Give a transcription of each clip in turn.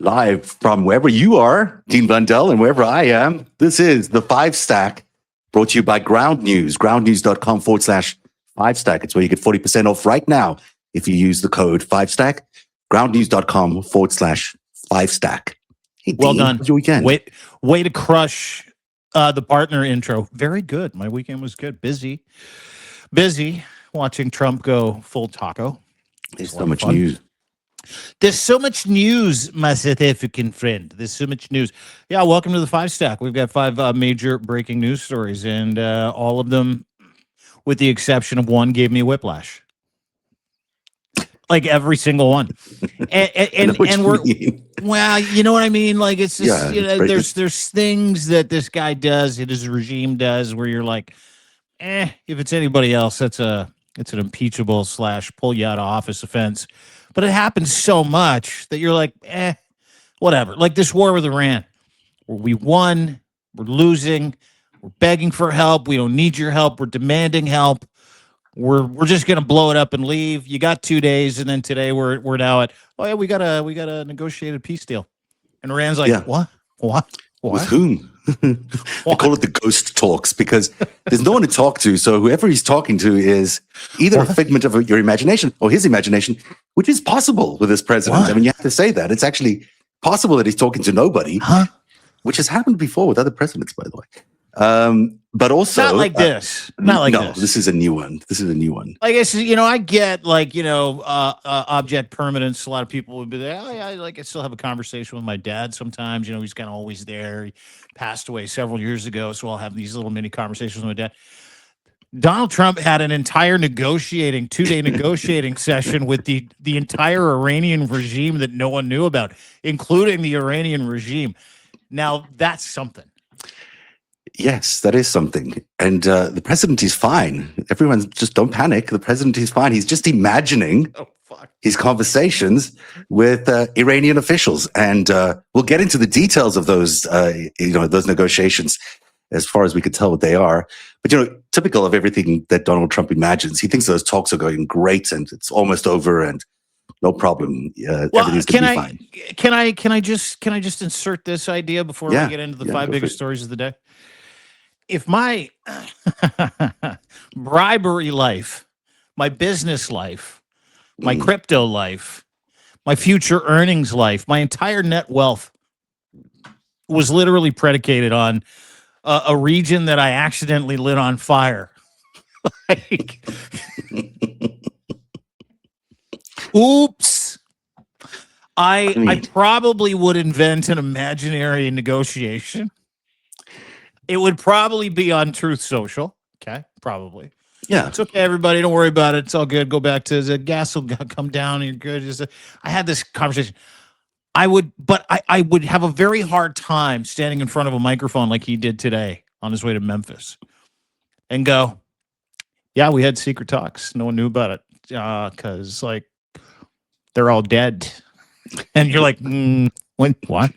Live from wherever you are, Dean Blundell, and wherever I am, this is the FiveStack, brought to you by Ground News, groundnews.com/FiveStack. It's where you get 40% off right now if you use the code FiveStack, groundnews.com/FiveStack. Hey, well Dean, done. how's your weekend? Way to crush the partner intro. Very good. My weekend was good. Busy watching Trump go full taco. There's so much news. There's so much news, my South African friend. There's so much news. Yeah, welcome to the FiveStack. We've got 5 major breaking news stories, and all of them, with the exception of one, gave me whiplash. Like every single one. And we're well, you know what I mean? Like it's just, there's things that this guy does, that his regime does, where you're like, if it's anybody else, it's an impeachable / pull you out of office offense. But it happens so much that you're like, whatever. Like this war with Iran, where we won, we're losing, we're begging for help, we don't need your help, we're demanding help. We're just gonna blow it up and leave. You got 2 days, and then today we're now at we got a negotiated peace deal, and Iran's like what with whom? I call it the ghost talks because there's no one to talk to. So whoever he's talking to is either a figment of your imagination or his imagination, which is possible with this president. I mean, you have to say that it's actually possible that he's talking to nobody, which has happened before with other presidents, by the way. But also not like this. Not like this. This is a new one. I guess, I get object permanence. A lot of people would be there. I still have a conversation with my dad sometimes. He's kind of always there. He passed away several years ago, so I'll have these little mini conversations with my dad. Donald Trump had an entire 2-day negotiating session with the entire Iranian regime that no one knew about, including the Iranian regime. Now, that's something. Yes, that is something. And the president is fine. Everyone just don't panic. The president is fine. He's just imagining his conversations with Iranian officials. And we'll get into the details of those, those negotiations as far as we could tell what they are. But, typical of everything that Donald Trump imagines, he thinks those talks are going great and it's almost over and no problem. Everything's going to be fine. Can I just insert this idea before we get into the 5 biggest stories of the day? If my bribery life, my business life, my crypto life, my future earnings life, my entire net wealth was literally predicated on a region that I accidentally lit on fire. Oops. I probably would invent an imaginary negotiation. It would probably be on Truth Social. Okay, probably. Yeah. It's okay, everybody. Don't worry about it. It's all good. Go back to the gas will come down. And you're good. I had this conversation. I would have a very hard time standing in front of a microphone like he did today on his way to Memphis and go, yeah, we had secret talks. No one knew about it because they're all dead. And you're like, what?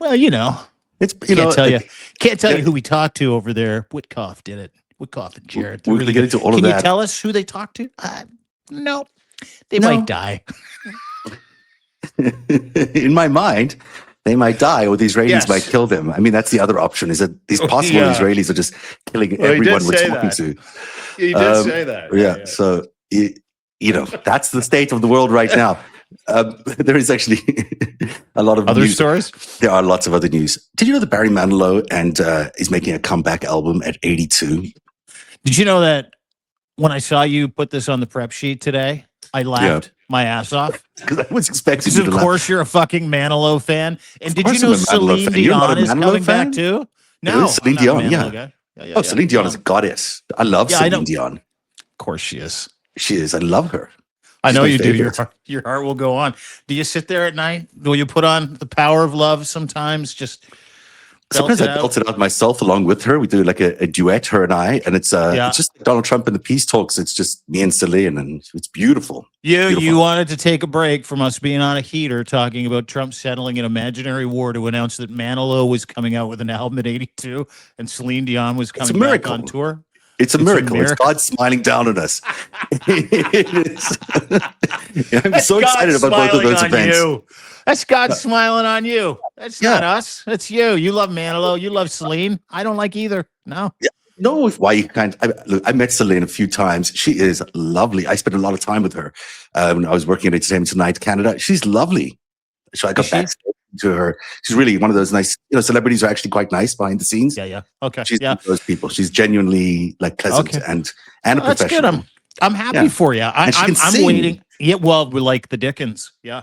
Well, It's can't tell you who we talked to over there. Witkoff did it. Witkoff and Jared. We're really get into all of that. Can you tell us who they talked to? No, they might die. In my mind, they might die, or the Israelis might kill them. I mean, that's the other option: is that these possible Israelis are just killing everyone we're talking to. You did say that. Yeah. So that's the state of the world right now. There is actually a lot of other news. stories. There are lots of other news. Did you know that Barry Manilow is making a comeback album at 82? Did you know that when I saw you put this on the prep sheet today, I laughed my ass off? Because I was expecting you to laugh. Of course, you're a fucking Manilow fan. And did you know Celine Dion is coming back too? No, Celine Dion. Yeah. Celine Dion is a goddess. I love Celine Dion. Of course she is. She is. I love her. I know you do. Your heart will go on. Do you sit there at night? Will you put on The Power of Love sometimes? Sometimes I belt it out myself along with her. We do like a duet, her and I, and it's just Donald Trump and the peace talks. It's just me and Celine, and it's beautiful. You wanted to take a break from us being on a heater talking about Trump settling an imaginary war to announce that Manilow was coming out with an album at 82 and Celine Dion was coming back on tour. It's a miracle. It's God smiling down on us. I'm so excited about both of those events. That's God smiling on you. That's not us. That's you. You love Manilow. You love Celine. I don't like either. No. Yeah. No, why you can't. Look, I met Celine a few times. She is lovely. I spent a lot of time with her when I was working at Entertainment Tonight Canada. She's lovely. So I got backstage to her. She's really one of those nice, celebrities are actually quite nice behind the scenes. Yeah. Okay. She's one of those people. She's genuinely like pleasant and a professional. That's good. I'm happy for you. I'm waiting. Yeah, well, we're like the Dickens. Yeah.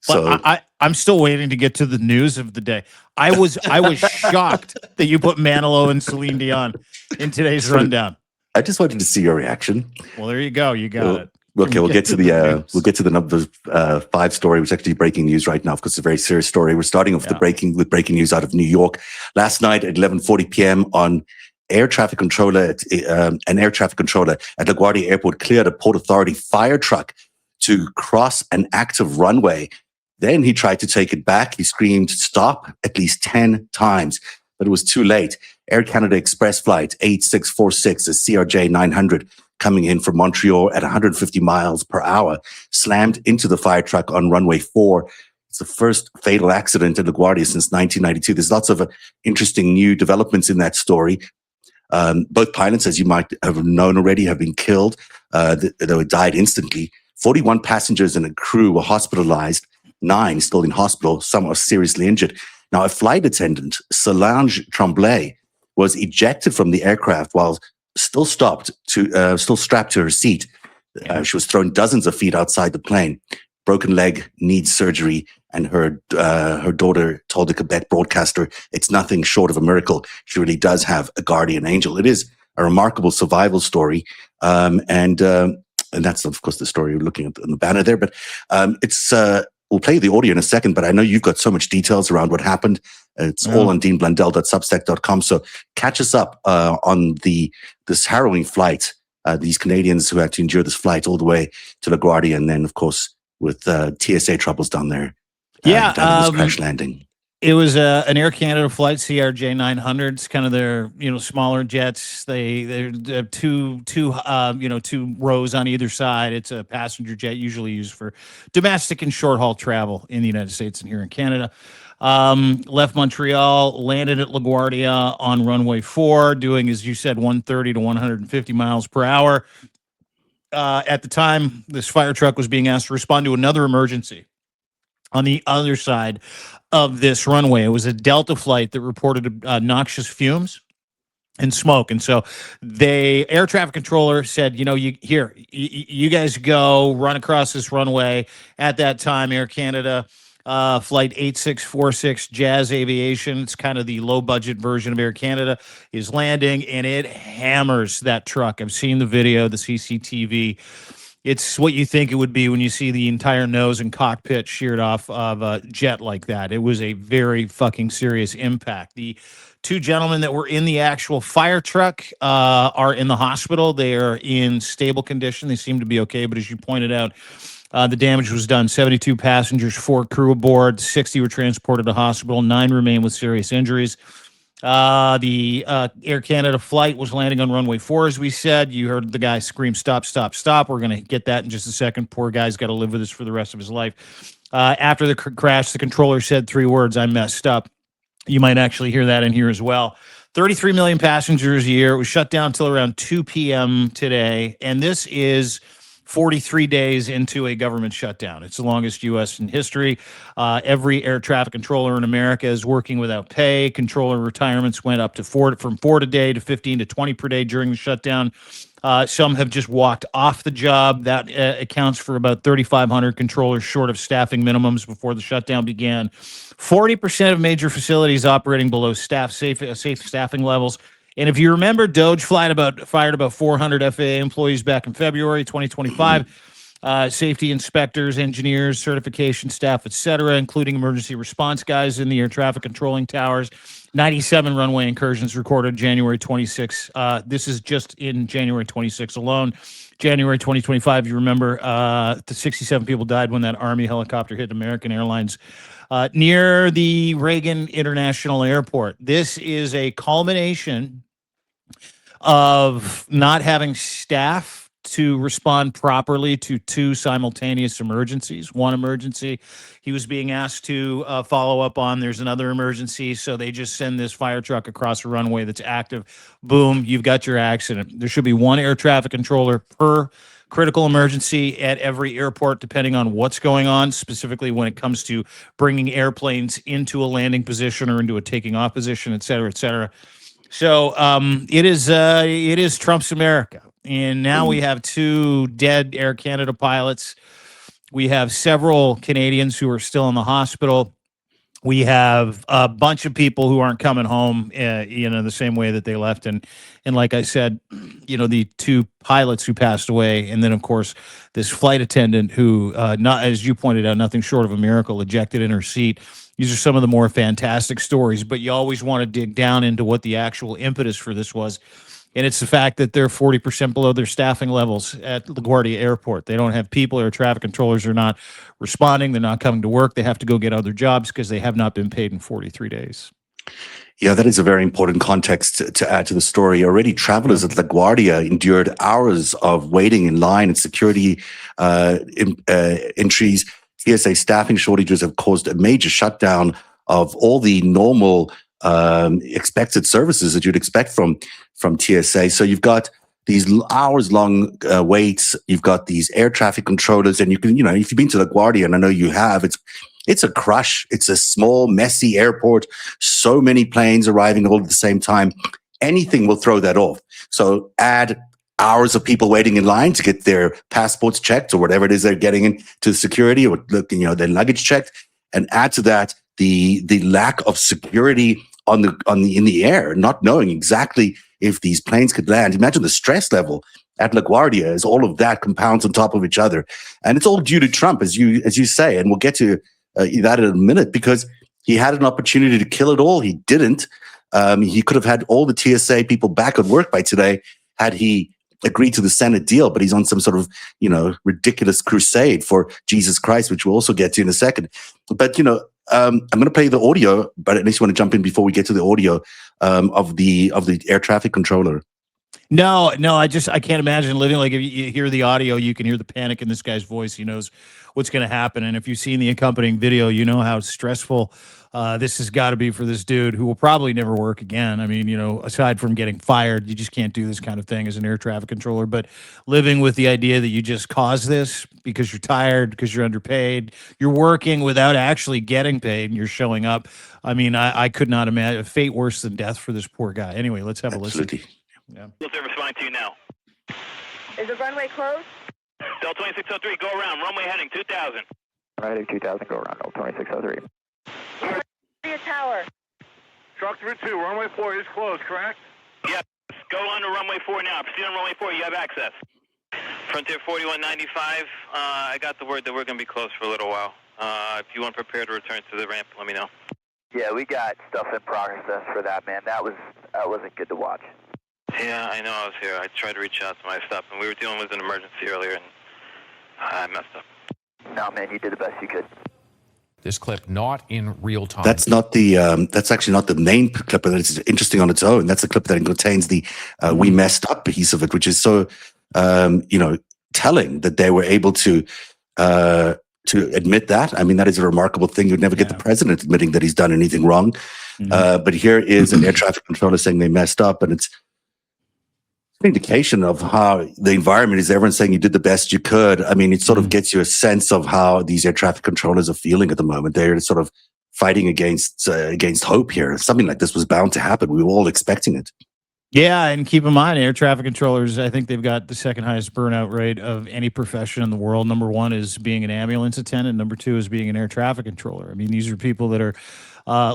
But so, I'm still waiting to get to the news of the day. I was shocked that you put Manilow and Celine Dion in today's rundown. I just wanted to see your reaction. Well, there you go. You got it. Okay, we'll get to the number 5 story, which is actually breaking news right now. Of course, it's a very serious story. We're starting off with breaking news out of New York. Last night at 11:40 p.m. on an air traffic controller at LaGuardia Airport cleared a Port Authority fire truck to cross an active runway. Then he tried to take it back. He screamed, "Stop," at least 10 times, but it was too late. Air Canada Express flight 8646, a CRJ 900, coming in from Montreal at 150 miles per hour, slammed into the fire truck on runway 4. It's the first fatal accident at LaGuardia since 1992. There's lots of interesting new developments in that story. Both pilots, as you might have known already, have been killed. They died instantly. 41 passengers and a crew were hospitalized. 9 still in hospital. Some are seriously injured. Now, a flight attendant, Solange Tremblay, was ejected from the aircraft while still strapped to her seat. She was thrown dozens of feet outside the plane. Broken leg, needs surgery, and her daughter told the Quebec broadcaster, "It's nothing short of a miracle. She really does have a guardian angel." It is a remarkable survival story, and that's of course the story you're looking at in the banner there. But it's we'll play the audio in a second. But I know you've got so much details around what happened. It's all on deanblundell.substack.com. So catch us up on this harrowing flight. These Canadians who had to endure this flight all the way to LaGuardia, and then of course with TSA troubles down there. This crash landing. It was an Air Canada flight, CRJ 900s, kind of their smaller jets. They're two rows on either side. It's a passenger jet usually used for domestic and short haul travel in the United States and here in Canada. Left Montreal, landed at LaGuardia on runway 4, doing, as you said, 130 to 150 miles per hour. At the time, this fire truck was being asked to respond to another emergency on the other side of this runway. It was a Delta flight that reported noxious fumes and smoke. And so air traffic controller said, you guys go run across this runway. At that time, Air Canada flight 8646 Jazz Aviation, it's kind of the low budget version of Air Canada, is landing, and it hammers that truck. I've seen the video, the CCTV. It's what you think it would be when you see the entire nose and cockpit sheared off of a jet like that. It was a very fucking serious impact. The 2 gentlemen that were in the actual fire truck are in the hospital. They are in stable condition. They seem to be okay, but as you pointed out, the damage was done. 72 passengers, 4 crew aboard, 60 were transported to hospital, 9 remain with serious injuries. The Air Canada flight was landing on runway 4, as we said. You heard the guy scream, "Stop, stop, stop." We're going to get that in just a second. Poor guy's got to live with this for the rest of his life. After the crash, the controller said 3 words: "I messed up." You might actually hear that in here as well. 33 million passengers a year. It was shut down until around 2 p.m. today. And this is 43 days into a government shutdown. It's the longest U.S. in history. Every air traffic controller in America is working without pay. Controller retirements went up to from 4 a day to 15 to 20 per day during the shutdown. Some have just walked off the job. That accounts for about 3,500 controllers short of staffing minimums before the shutdown began. 40% of major facilities operating below safe staffing levels. And if you remember, DOGE fired about 400 FAA employees back in February 2025. Safety inspectors, engineers, certification staff, etc., including emergency response guys in the air traffic controlling towers. 97 runway incursions recorded January 26. This is just in January 26 alone. January 2025, you remember, the 67 people died when that Army helicopter hit American Airlines near the Reagan International Airport. This is a culmination of not having staff to respond properly to two simultaneous emergencies. One emergency he was being asked to follow up on. There's another emergency, so they just send this fire truck across a runway that's active. Boom, you've got your accident. There should be one air traffic controller per critical emergency at every airport, depending on what's going on, specifically when it comes to bringing airplanes into a landing position or into a taking off position, et cetera, et cetera. So it is Trump's America. And now we have two dead Air Canada pilots. We have several Canadians who are still in the hospital. We have a bunch of people who aren't coming home, the same way that they left. And like I said, the two pilots who passed away. And then, of course, this flight attendant who, not as you pointed out, nothing short of a miracle, ejected in her seat. These are some of the more fantastic stories, but you always want to dig down into what the actual impetus for this was. And it's the fact that they're 40% below their staffing levels at LaGuardia Airport. They don't have people. Air traffic controllers are not responding. They're not coming to work. They have to go get other jobs because they have not been paid in 43 days. Yeah, that is a very important context to add to the story. Already, travelers at LaGuardia endured hours of waiting in line and security entries. TSA staffing shortages have caused a major shutdown of all the normal expected services that you'd expect from TSA. So you've got these hours-long waits. You've got these air traffic controllers, and you can, if you've been to LaGuardia, and I know you have, it's a crush. It's a small, messy airport. So many planes arriving all at the same time. Anything will throw that off. So add hours of people waiting in line to get their passports checked or whatever it is they're getting into security, or their luggage checked, and add to that the lack of security in the air, not knowing exactly if these planes could land. Imagine the stress level at LaGuardia as all of that compounds on top of each other, and it's all due to Trump, as you say, and we'll get to that in a minute, because he had an opportunity to kill it all. He didn't. He could have had all the TSA people back at work by today had he agreed to the Senate deal, but he's on some sort of, ridiculous crusade for Jesus Christ, which we'll also get to in a second. But, I'm going to play the audio, but at least want to jump in before we get to the audio of the air traffic controller. No, I can't imagine living. Like, if you hear the audio, you can hear the panic in this guy's voice. He knows what's going to happen. And if you've seen the accompanying video, you know how stressful this has got to be for this dude, who will probably never work again. I mean, aside from getting fired, you just can't do this kind of thing as an air traffic controller. But living with the idea that you just caused this because you're tired, because you're underpaid, you're working without actually getting paid, and you're showing up. I mean, I could not imagine a fate worse than death for this poor guy. Anyway, let's have a listen. Yeah. Service flying to you now. Is the runway closed? Del 2603, go around. Runway heading 2000. Righty 2000, go around. Del 2603. Tower. Truck through 2, runway 4 is closed, correct? Yes. Go on to runway 4 now. Proceed on runway 4. You have access. Frontier 4195. I got the word that we're going to be closed for a little while. If you want to prepare to return to the ramp, let me know. Yeah, we got stuff in progress for that, man. That wasn't good to watch. Yeah, I know. I was here. I tried to reach out to my stuff, and we were dealing with an emergency earlier, and I messed up. No, man, you did the best you could. This clip not in real time. That's not the. That's actually not the main clip, but it's interesting on its own. That's the clip that contains the "we messed up" piece of it, which is so, telling that they were able to admit that. I mean, that is a remarkable thing. You'd never get the president admitting that he's done anything wrong. But here is an air traffic controller saying they messed up, and it's an indication of how the environment is. Everyone's saying you did the best you could. I mean, it sort of gets you a sense of how these air traffic controllers are feeling at the moment. They're sort of fighting against hope here. Something like this was bound to happen. We were all expecting it. Yeah, and keep in mind, air traffic controllers, I think they've got the second highest burnout rate of any profession in the world. Number one is being an ambulance attendant. Number two is being an air traffic controller. I mean, these are people that are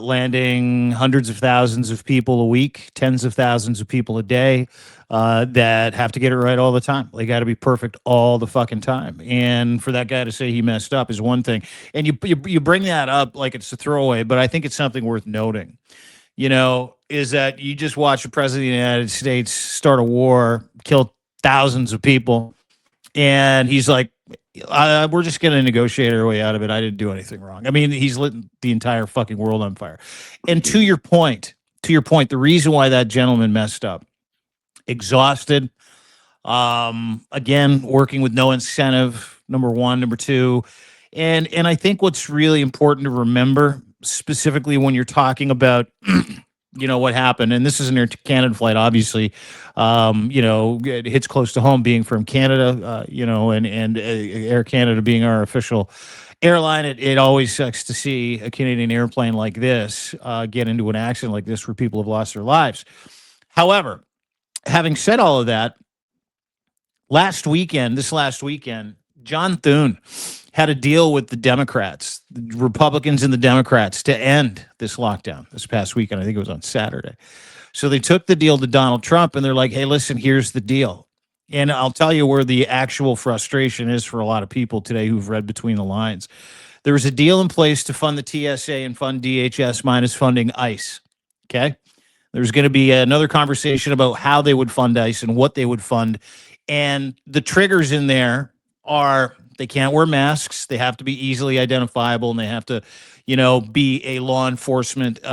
landing hundreds of thousands of people a week, tens of thousands of people a day, that have to get it right all the time. They got to be perfect all the fucking time. And for that guy to say he messed up is one thing. And you bring that up like it's a throwaway, but I think it's something worth noting. Is that you just watch the president of the United States start a war, kill thousands of people, and he's like, we're just going to negotiate our way out of it. I didn't do anything wrong. I mean, he's lit the entire fucking world on fire. And to your point, the reason why that gentleman messed up exhausted. Again, working with no incentive, number one. Number two, and I think what's really important to remember, specifically when you're talking about what happened, and this is an Air Canada flight, obviously, it hits close to home being from Canada, and Air Canada being our official airline. It always sucks to see a Canadian airplane like this get into an accident like this where people have lost their lives. However, having said all of that, last weekend, John Thune had a deal with the Democrats, the Republicans and the Democrats, to end this lockdown this past weekend. I think it was on Saturday. So they took the deal to Donald Trump and they're like, hey, listen, here's the deal. And I'll tell you where the actual frustration is for a lot of people today who've read between the lines. There was a deal in place to fund the TSA and fund DHS minus funding ICE. Okay. There's going to be another conversation about how they would fund ICE and what they would fund. And the triggers in there are they can't wear masks. They have to be easily identifiable, and they have to, be a law enforcement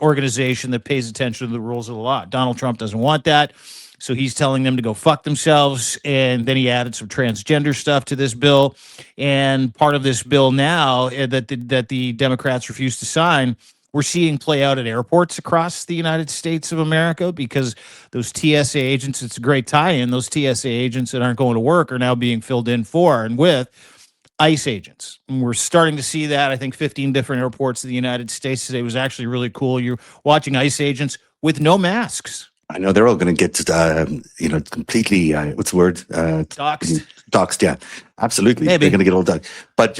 organization that pays attention to the rules of the law. Donald Trump doesn't want that. So he's telling them to go fuck themselves. And then he added some transgender stuff to this bill. And part of this bill now that the Democrats refuse to sign, we're seeing play out at airports across the United States of America, because those TSA agents, it's a great tie-in, those TSA agents that aren't going to work are now being filled in for and with ICE agents. And we're starting to see that. I think 15 different airports in the United States today was actually really cool. You're watching ICE agents with no masks. I know they're all going to get, completely, what's the word? Doxed. Doxed, yeah. Absolutely. Maybe. They're going to get all done. But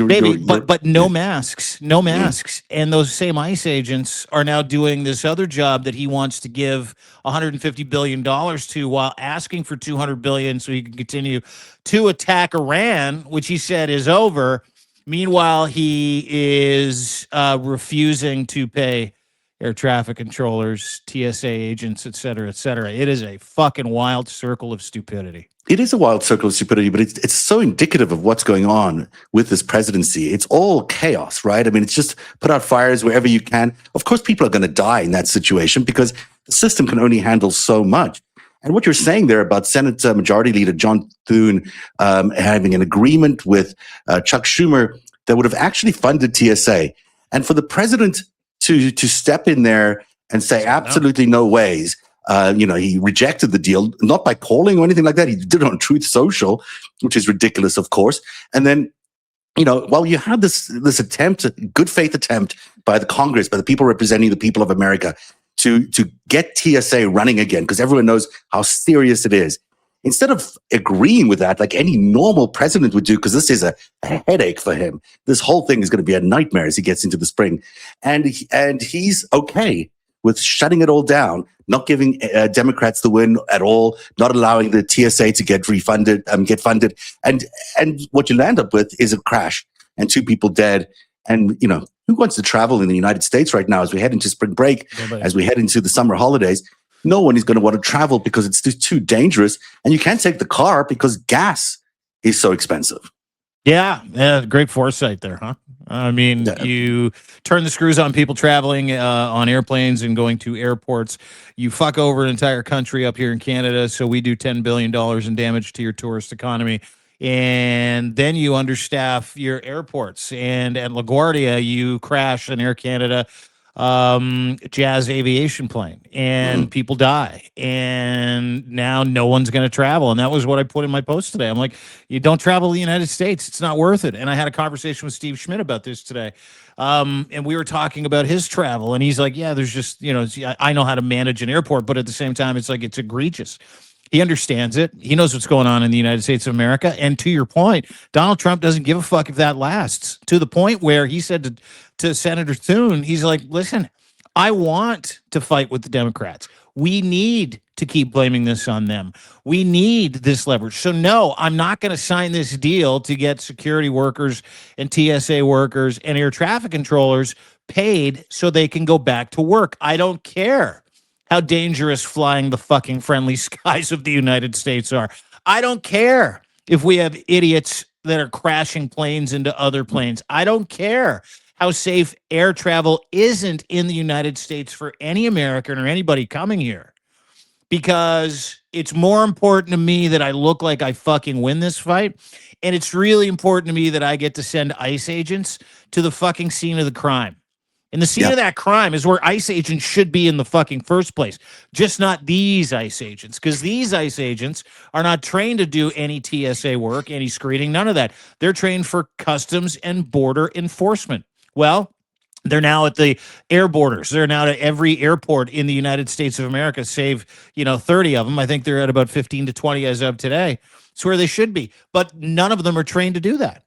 but no masks. No masks. And those same ICE agents are now doing this other job that he wants to give $150 billion to, while asking for $200 billion so he can continue to attack Iran, which he said is over. Meanwhile, he is refusing to pay air traffic controllers, TSA agents, et cetera, et cetera. It is a fucking wild circle of stupidity. It is a wild circle of stupidity, but it's so indicative of what's going on with this presidency. It's all chaos, right? I mean, it's just put out fires wherever you can. Of course, people are going to die in that situation because the system can only handle so much. And what you're saying there about Senate Majority Leader John Thune having an agreement with Chuck Schumer that would have actually funded TSA, and for the president to step in there and say absolutely no ways. He rejected the deal, not by calling or anything like that. He did it on Truth Social, which is ridiculous, of course. And then, while you had this attempt, good faith attempt by the Congress, by the people representing the people of America, to get TSA running again, because everyone knows how serious it is. Instead of agreeing with that, like any normal president would do, because this is a headache for him. This whole thing is going to be a nightmare as he gets into the spring. And he's okay with shutting it all down, not giving Democrats the win at all, not allowing the TSA to get funded. And what you land up with is a crash and 2 people dead. And, who wants to travel in the United States right now as we head into spring break, as we head into the summer holidays? No one is going to want to travel because it's just too dangerous. And you can't take the car because gas is so expensive. Yeah, great foresight there, huh? I mean, You turn the screws on people traveling on airplanes and going to airports. You fuck over an entire country up here in Canada, so we do $10 billion in damage to your tourist economy. And then you understaff your airports. And at LaGuardia, you crash an Air Canada Jazz aviation plane, and people die, and now no one's going to travel. And that was what I put in my post today. I'm like, you don't travel to the United States, it's not worth it. And I had a conversation with Steve Schmidt about this today, and we were talking about his travel, and he's like, yeah, there's just, I know how to manage an airport, but at the same time, it's like, it's egregious. He understands it. He knows what's going on in the United States of America. And to your point, Donald Trump doesn't give a fuck if that lasts, to the point where he said to Senator Thune, he's like, listen, I want to fight with the Democrats. We need to keep blaming this on them. We need this leverage. So no, I'm not going to sign this deal to get security workers and TSA workers and air traffic controllers paid so they can go back to work. I don't care how dangerous flying the fucking friendly skies of the United States are. I don't care if we have idiots that are crashing planes into other planes. I don't care how safe air travel isn't in the United States for any American or anybody coming here, because it's more important to me that I look like I fucking win this fight. And it's really important to me that I get to send ICE agents to the fucking scene of the crime. And the scene of that crime is where ICE agents should be in the fucking first place, just not these ICE agents, because these ICE agents are not trained to do any TSA work, any screening, none of that. They're trained for customs and border enforcement. Well, they're now at the air borders. They're now at every airport in the United States of America, save, 30 of them. I think they're at about 15 to 20 as of today. It's where they should be. But none of them are trained to do that.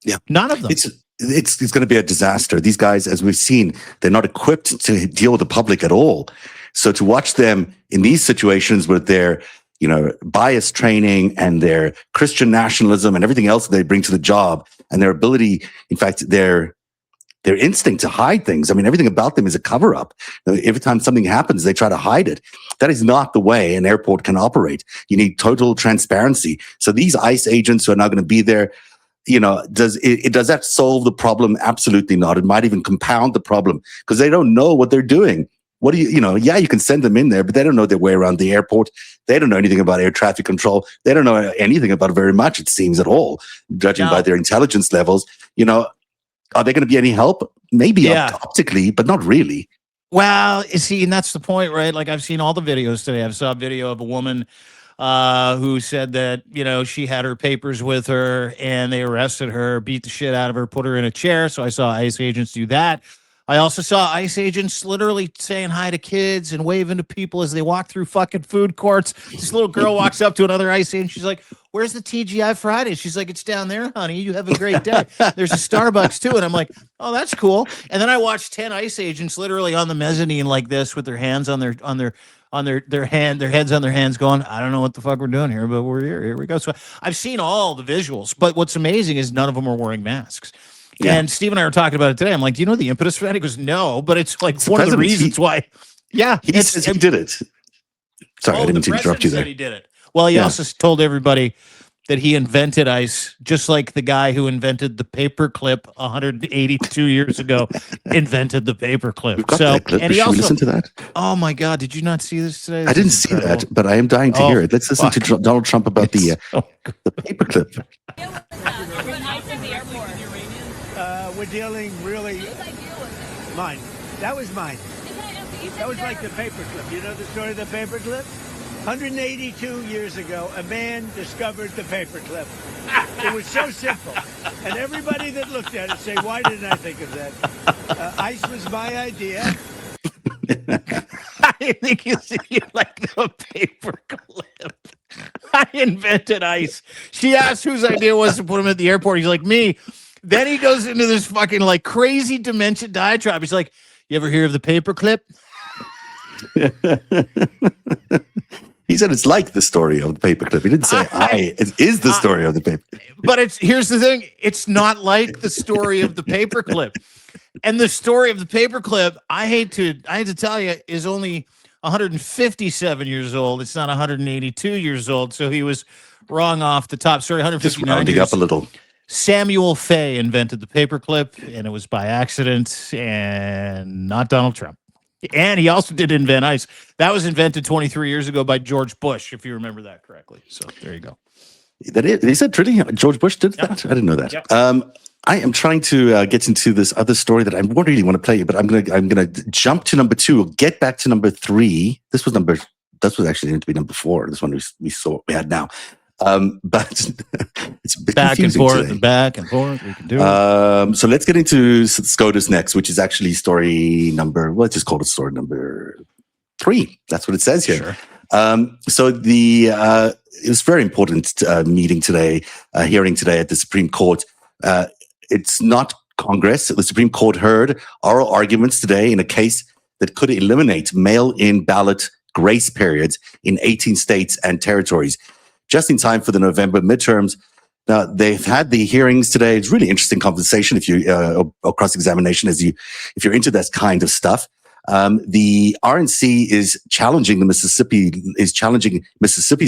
Yeah. None of them. It's going to be a disaster. These guys, as we've seen, they're not equipped to deal with the public at all. So to watch them in these situations with their, bias training and their Christian nationalism and everything else that they bring to the job, and their ability, in fact, their instinct to hide things. I mean, everything about them is a cover-up. Every time something happens, they try to hide it. That is not the way an airport can operate. You need total transparency. So these ICE agents who are now going to be there, does that solve the problem? Absolutely not. It might even compound the problem because they don't know what they're doing. What do you can send them in there, but they don't know their way around the airport. They don't know anything about air traffic control. They don't know anything about it very much, it seems, at all, judging by their intelligence levels. Are they going to be any help? Maybe optically, but not really. Well, you see, and that's the point, right? Like, I've seen all the videos today. I saw a video of a woman who said that, she had her papers with her and they arrested her, beat the shit out of her, put her in a chair. So I saw ICE agents do that. I also saw ICE agents literally saying hi to kids and waving to people as they walk through fucking food courts. This little girl walks up to another ICE agent. She's like, "Where's the TGI Fridays?" She's like, "It's down there, honey. You have a great day. There's a Starbucks too." And I'm like, "Oh, that's cool." And then I watched 10 ICE agents literally on the mezzanine like this with their hands on their heads on their hands going, "I don't know what the fuck we're doing here, but we're here. Here we go." So I've seen all the visuals, but what's amazing is none of them are wearing masks. Yeah. And Steve and I were talking about it today. I'm like, "Do you know the impetus for that?" He goes, "No, but it's like one of the reasons why." Yeah, he says he did it. Sorry, I didn't mean to interrupt you there. He did it. Well, he also told everybody that he invented ICE, just like the guy who invented the paperclip 182 years ago invented the paperclip. We've got that clip. And should we listen to that? Oh my God, did you not see this today? I didn't see that, but I am dying to hear it. Let's listen to Donald Trump about the paperclip. We're dealing really mine. That was mine. That was like the paperclip. You know the story of the paperclip? 182 years ago, a man discovered the paperclip. It was so simple. And everybody that looked at it say, "Why didn't I think of that?" ICE was my idea. I think you like the paperclip. I invented ICE. She asked whose idea was to put him at the airport. He's like, "Me." Then he goes into this fucking like crazy dementia diatribe. He's like, "You ever hear of the paperclip?" He said it's like the story of the paperclip. He didn't say it is the story of the paperclip. But here's the thing. It's not like the story of the paperclip. And the story of the paperclip, I hate to tell you, is only 157 years old. It's not 182 years old. So he was wrong off the top. Sorry, 159 just rounding up a little. Samuel Fay invented the paperclip, and it was by accident and not Donald Trump. And he also did invent ICE. That was invented 23 years ago by George Bush, if you remember that correctly. So there you go. They said really George Bush did that? I didn't know that. Yep. I am trying to get into this other story that I won't really want to play, but I'm gonna jump to number 2. We'll get back to number 3. This was actually going to be number 4. This one we had now. But it's a bit back and forth today. And back and forth. We can do it. So let's get into SCOTUS next, which is actually story number. Let's just call it story number 3. That's what it says here. Sure. So it was very important meeting today, hearing today at the Supreme Court. It's not Congress. The Supreme Court heard oral arguments today in a case that could eliminate mail-in ballot grace periods in 18 states and territories, just in time for the November midterms. Now, they've had the hearings today. It's really interesting conversation if you or cross-examination if you're into that kind of stuff. The RNC is challenging Mississippi's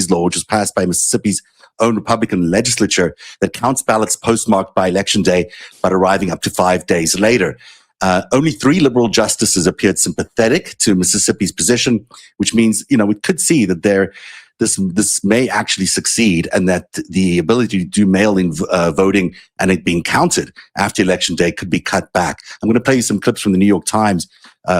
law, which was passed by Mississippi's own Republican legislature, that counts ballots postmarked by Election Day, but arriving up to 5 days later. Only 3 liberal justices appeared sympathetic to Mississippi's position, which means, we could see that this may actually succeed, and that the ability to do mail-in voting and it being counted after Election Day could be cut back. I'm going to play you some clips from the New York Times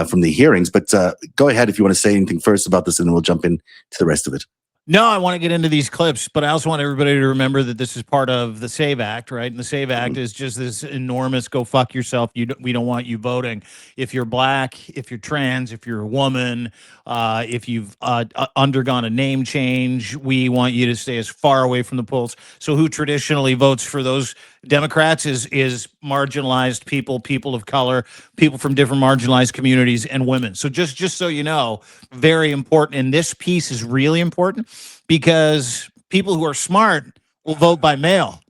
from the hearings, but go ahead if you want to say anything first about this, and then we'll jump into the rest of it. No, I want to get into these clips, but I also want everybody to remember that this is part of the SAVE Act, right? And the SAVE Act is just this enormous go fuck yourself. We don't want you voting. If you're black, if you're trans, if you're a woman, if you've undergone a name change, we want you to stay as far away from the polls. So who traditionally votes for those Democrats is marginalized people of color, people from different marginalized communities, and women. So just so you know, very important. And this piece is really important because people who are smart will vote by mail.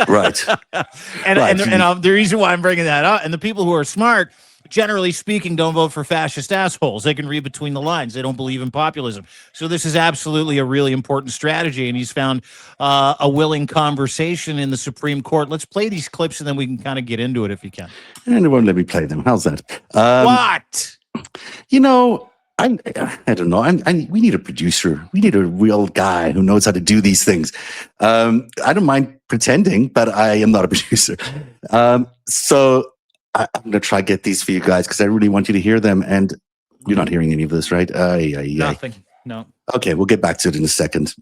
Right. And the reason why I'm bringing that up, and the people who are smart, generally speaking, don't vote for fascist assholes. They can read between the lines. They don't believe in populism. So this is absolutely a really important strategy, and he's found a willing conversation in the Supreme Court. Let's play these clips, and then we can kind of get into it if you can. And it won't let me play them. How's that? What? I don't know. We need a producer. We need a real guy who knows how to do these things. I don't mind pretending, but I am not a producer. So I'm going to try to get these for you guys because I really want you to hear them. And you're not hearing any of this, right? Nothing. No. Okay, we'll get back to it in a second.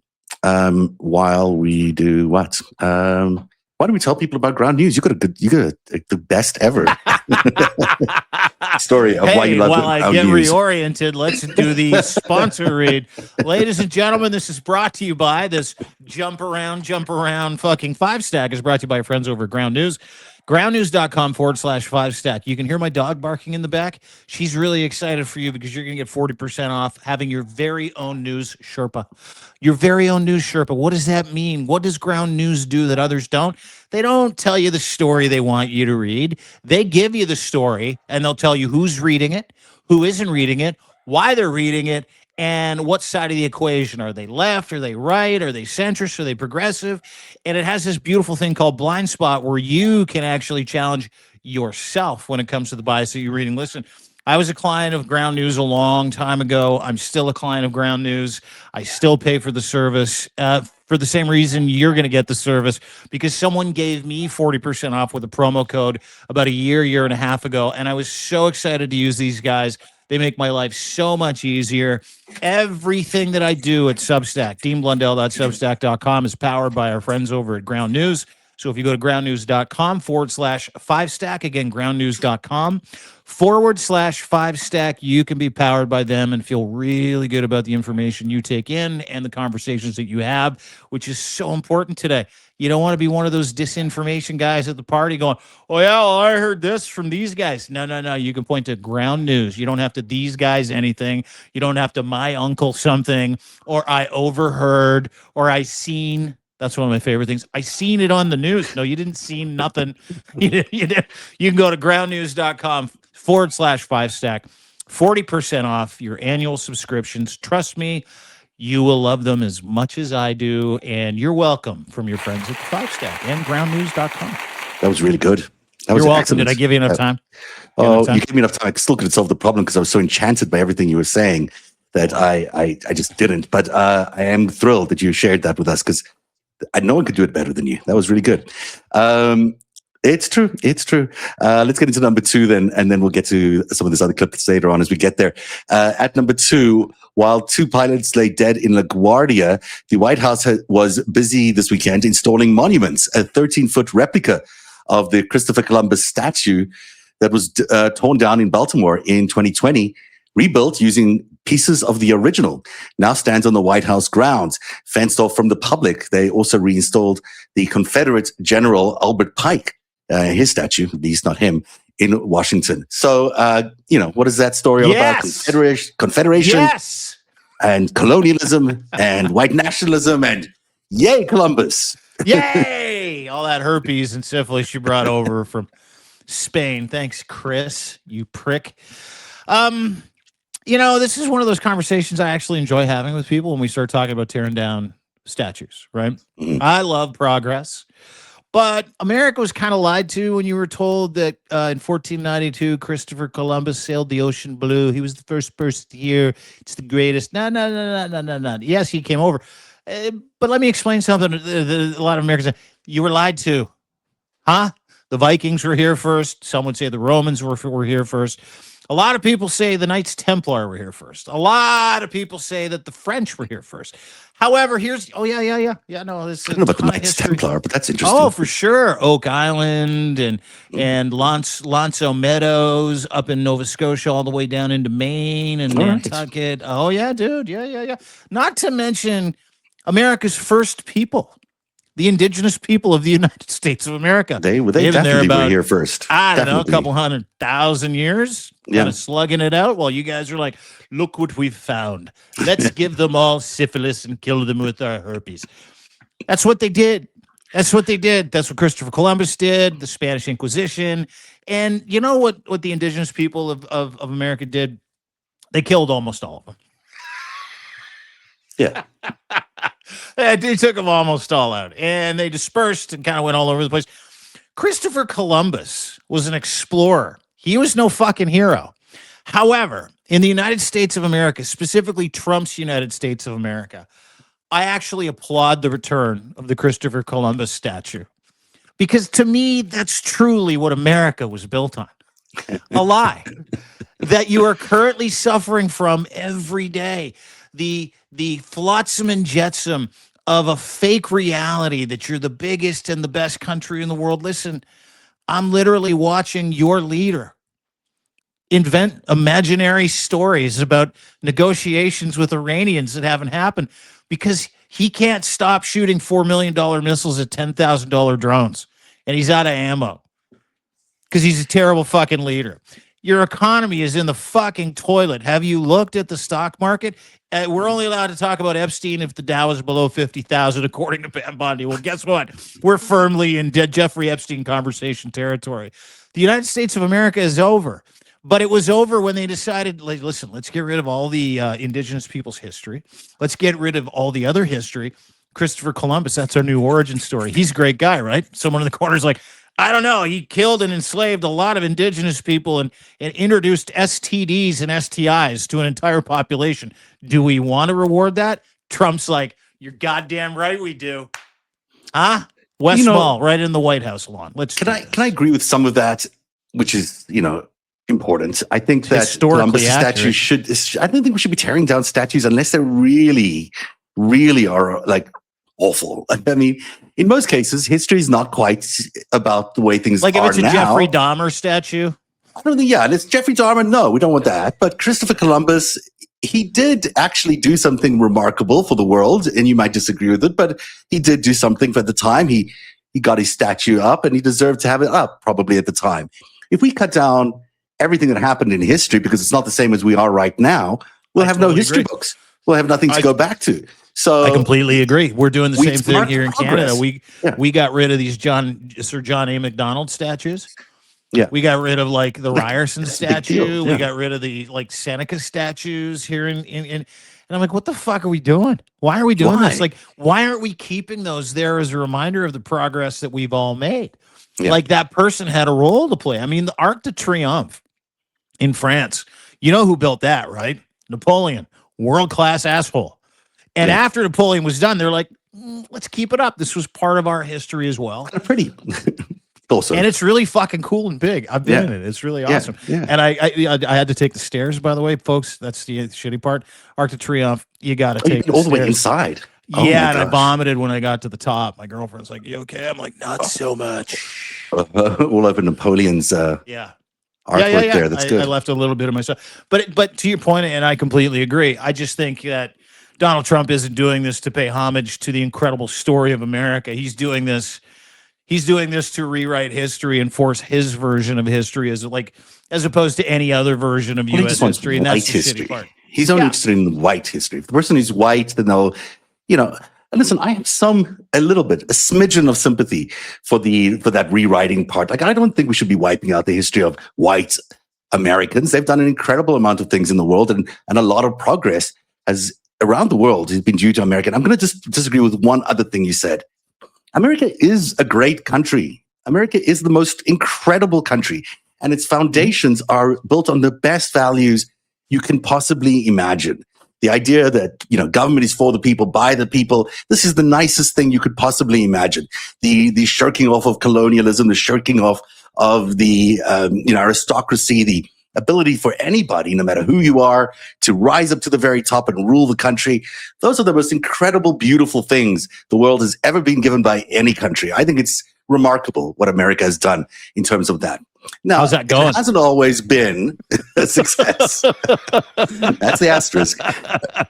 While we do what? Why don't we tell people about Ground News? You got the best ever story of why you love while I Ground get News. reoriented, let's do the sponsor read. Ladies and gentlemen, this is brought to you by this jump around fucking FiveStack is brought to you by our friends over at Ground News. groundnews.com/FiveStack. You can hear my dog barking in the back. She's really excited for you because you're going to get 40% off having your very own news Sherpa. Your very own news Sherpa. What does that mean? What does Ground News do that others don't? They don't tell you the story they want you to read. They give you the story, and they'll tell you who's reading it, who isn't reading it, why they're reading it, and what side of the equation. Are they left? Are they right? Are they centrist? Are they progressive? And it has this beautiful thing called Blind Spot where you can actually challenge yourself when it comes to the bias that you're reading. Listen, I was a client of Ground News a long time ago. I'm still a client of Ground News. I still pay for the service for the same reason you're going to get the service, because someone gave me 40% off with a promo code about a year and a half ago. And I was so excited to use these guys. They make my life so much easier. Everything that I do at Substack, deanblundell.substack.com, is powered by our friends over at Ground News. So if you go to groundnews.com/FiveStack, again, groundnews.com/FiveStack, you can be powered by them and feel really good about the information you take in and the conversations that you have, which is so important today. You don't want to be one of those disinformation guys at the party going, oh, yeah, well, I heard this from these guys. No. You can point to Ground News. You don't have to these guys anything. You don't have to my uncle something, or I overheard, or I seen. That's one of my favorite things. I seen it on the news. No, you didn't see nothing. You can go to groundnews.com/FiveStack. 40% off your annual subscriptions. Trust me, you will love them as much as I do. And you're welcome from your friends at FiveStack and groundnews.com. That was really good. You're welcome. Excellent. Did I give you enough time? You gave me enough time. I still couldn't solve the problem because I was so enchanted by everything you were saying that I just didn't. But I am thrilled that you shared that with us because no one could do it better than you. That was really good. It's true. Let's get into number 2 then, and then we'll get to some of this other clips later on as we get there. At number 2, while 2 pilots lay dead in LaGuardia, the White House was busy this weekend installing monuments, a 13-foot replica of the Christopher Columbus statue that was torn down in Baltimore in 2020, rebuilt using pieces of the original, now stands on the White House grounds, fenced off from the public. They also reinstalled the Confederate General Albert Pike, his statue, at least not him, in Washington. So, what is that story all about? Confederation Yes. And colonialism and white nationalism and yay, Columbus. Yay! All that herpes and syphilis you brought over from Spain. Thanks, Chris, you prick. This is one of those conversations I actually enjoy having with people when we start talking about tearing down statues, right? I love progress, But America was kind of lied to when you were told that in 1492, Christopher Columbus sailed the ocean blue. He was the first person here. It's the greatest. No. Yes, he came over. But let me explain something. A lot of Americans say, you were lied to. Huh? The Vikings were here first. Some would say the Romans were here first. A lot of people say the Knights Templar were here first. A lot of people say that the French were here first. However, here's no, this I don't know about the Knights Templar, but that's interesting. Oh, for sure, Oak Island and Lonzo Meadows up in Nova Scotia, all the way down into Maine and Nantucket. Oh yeah, dude, yeah. Not to mention America's first people. The indigenous people of the United States of America. They definitely were here first. I don't know, a couple 100,000 years. Yeah. Kind of slugging it out while you guys are like, look what we've found. Let's give them all syphilis and kill them with our herpes. That's what they did. That's what Christopher Columbus did, the Spanish Inquisition. And you know what the indigenous people of America did? They killed almost all of them. Yeah. They took them almost all out, and they dispersed and kind of went all over the place. Christopher Columbus was an explorer. He was no fucking hero. However, in the United States of America, specifically Trump's United States of America, I actually applaud the return of the Christopher Columbus statue, because to me, that's truly what America was built on. A lie that you are currently suffering from every day. The flotsam and jetsam of a fake reality that you're the biggest and the best country in the world. Listen, I'm literally watching your leader invent imaginary stories about negotiations with Iranians that haven't happened because he can't stop shooting $4 million missiles at $10,000 drones, and he's out of ammo because he's a terrible fucking leader. Your economy is in the fucking toilet. Have you looked at the stock market? We're only allowed to talk about Epstein if the Dow is below 50,000, according to Pam Bondi. Well, guess what? We're firmly in Jeffrey Epstein conversation territory. The United States of America is over. But it was over when they decided, like, listen, let's get rid of all the indigenous people's history. Let's get rid of all the other history. Christopher Columbus, that's our new origin story. He's a great guy, right? Someone in the corner is like, I don't know. He killed and enslaved a lot of indigenous people and introduced STDs and STIs to an entire population. Do we want to reward that? Trump's like, you're goddamn right we do. Huh? West Mall, right in the White House lawn. Can I agree with some of that, which is, important. I think that Columbus statue I don't think we should be tearing down statues unless they really, really are like awful. I mean, in most cases, history is not quite about the way things are now. Like if it's a Jeffrey Dahmer statue? I don't think, and it's Jeffrey Dahmer. No, we don't want that. But Christopher Columbus, he did actually do something remarkable for the world, and you might disagree with it, but he did do something for the time. He got his statue up, and he deserved to have it up probably at the time. If we cut down everything that happened in history because it's not the same as we are right now, we'll have no history books. We'll have nothing to go back to. So I completely agree. We're doing the same thing here in Canada. We got rid of these Sir John A. Macdonald statues. Yeah. We got rid of like the Ryerson statue. We got rid of the like Seneca statues here in and I'm like, what the fuck are we doing? Why are we doing this? Like, why aren't we keeping those there as a reminder of the progress that we've all made? Yeah. Like that person had a role to play. I mean, the Arc de Triomphe in France, you know who built that, right? Napoleon, world-class asshole. And after Napoleon was done, they're like, let's keep it up. This was part of our history as well. Kind of pretty. Also. And it's really fucking cool and big. I've been in it. It's really awesome. Yeah. And I had to take the stairs, by the way, folks. That's the shitty part. Arc de Triomphe, you got to take all the way inside. Yeah, and I vomited when I got to the top. My girlfriend's like, you okay? I'm like, not so much. All over Napoleon's artwork there. That's good. I left a little bit of myself. But to your point, and I completely agree, I just think that Donald Trump isn't doing this to pay homage to the incredible story of America. He's doing this to rewrite history and force his version of history as opposed to any other version of U.S. history. And that's the shitty part. He's only interested in white history. If the person is white, then they'll, listen, I have a smidgen of sympathy for that rewriting part. Like, I don't think we should be wiping out the history of white Americans. They've done an incredible amount of things in the world, and a lot of progress around the world has been due to America. I'm going to just disagree with one other thing you said. America is a great country. America is the most incredible country, and its foundations are built on the best values you can possibly imagine. The idea that, government is for the people, by the people. This is the nicest thing you could possibly imagine. The shirking off of colonialism, the shirking off of the aristocracy, the ability for anybody, no matter who you are, to rise up to the very top and rule the country. Those are the most incredible, beautiful things the world has ever been given by any country. I think it's remarkable what America has done in terms of that. Now, how's that going? It hasn't always been a success. That's the asterisk.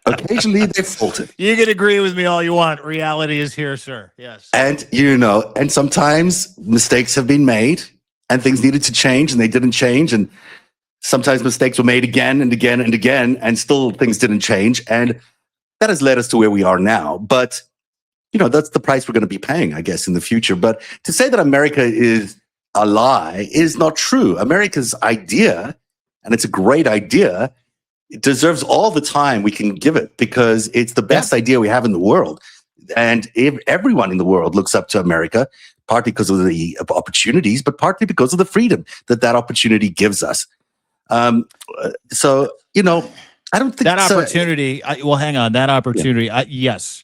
Occasionally they've faltered. You can agree with me all you want. Reality is here, sir. Yes. And, and sometimes mistakes have been made and things needed to change and they didn't change. And sometimes mistakes were made again and again and again, and still things didn't change. And that has led us to where we are now. But, that's the price we're going to be paying, I guess, in the future. But to say that America is a lie is not true. America's idea, and it's a great idea, it deserves all the time we can give it because it's the best idea we have in the world. And if everyone in the world looks up to America, partly because of the opportunities, but partly because of the freedom that opportunity gives us. So, I don't think that opportunity. Hang on. That opportunity. Yeah. Yes.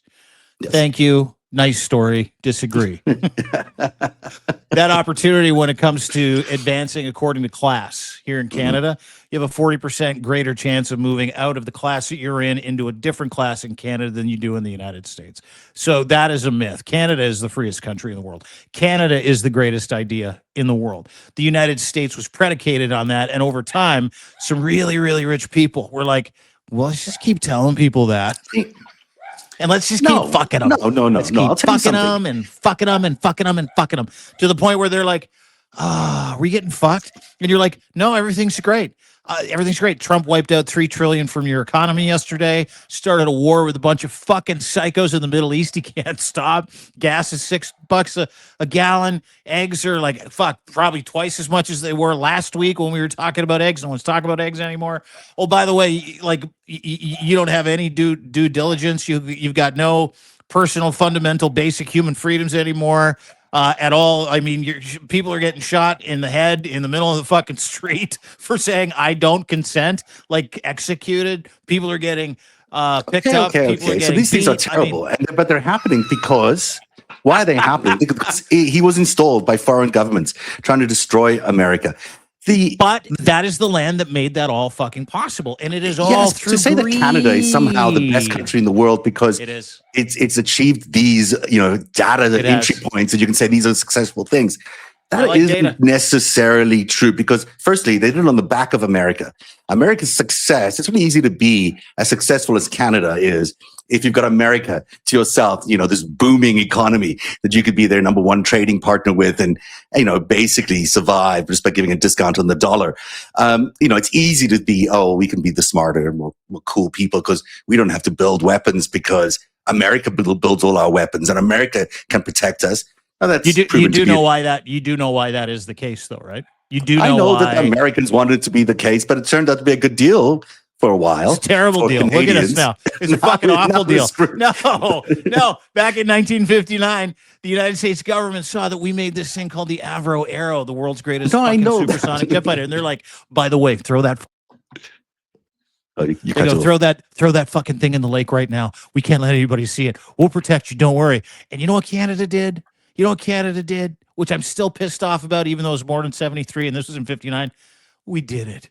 Thank you. Nice story. Disagree. That opportunity when it comes to advancing according to class here in Canada, you have a 40% greater chance of moving out of the class that you're in into a different class in Canada than you do in the United States. So that is a myth. Canada is the freest country in the world. Canada is the greatest idea in the world. The United States was predicated on that. And over time, some really, really rich people were like, well, let's just keep telling people that. And let's just keep fucking them. No. Let's keep fucking them and fucking them and fucking them and fucking them to the point where they're like, are we getting fucked? And you're like, no, everything's great. Everything's great. Trump wiped out $3 trillion from your economy yesterday, started a war with a bunch of fucking psychos in the Middle East. He can't stop. Gas is $6 a gallon. Eggs are probably twice as much as they were last week when we were talking about eggs. No one's talking about eggs anymore. Oh, by the way, you don't have any due diligence. You've got no personal, fundamental, basic human freedoms anymore. At all. I mean, people are getting shot in the head in the middle of the fucking street for saying I don't consent, executed. People are getting picked up. Okay. So these things are terrible, but they're happening because why are they happening? Because he was installed by foreign governments trying to destroy America. But that is the land that made that all fucking possible, and it is all through to say greed. That Canada is somehow the best country in the world because it is. It's achieved these data entry points, and you can say these are successful things. That isn't necessarily true because, firstly, they did it on the back of America. America's success, it's really easy to be as successful as Canada is if you've got America to yourself, this booming economy that you could be their number one trading partner with and, basically survive just by giving a discount on the dollar. It's easy to be, we can be the smarter, more cool people because we don't have to build weapons because America builds all our weapons and America can protect us. You do know why that is the case, though, right? You do know I know why. that the Americans wanted it to be the case, but it turned out to be a good deal for a while. It's a terrible deal. Canadians. Look at us now. It's a fucking awful deal. No. Back in 1959, the United States government saw that we made this thing called the Avro Arrow, the world's greatest supersonic jet fighter, and they're like, by the way, throw that. Throw that fucking thing in the lake right now. We can't let anybody see it. We'll protect you. Don't worry. And you know what Canada did? Which I'm still pissed off about, even though it was born in 73 and this was in 59. We did it.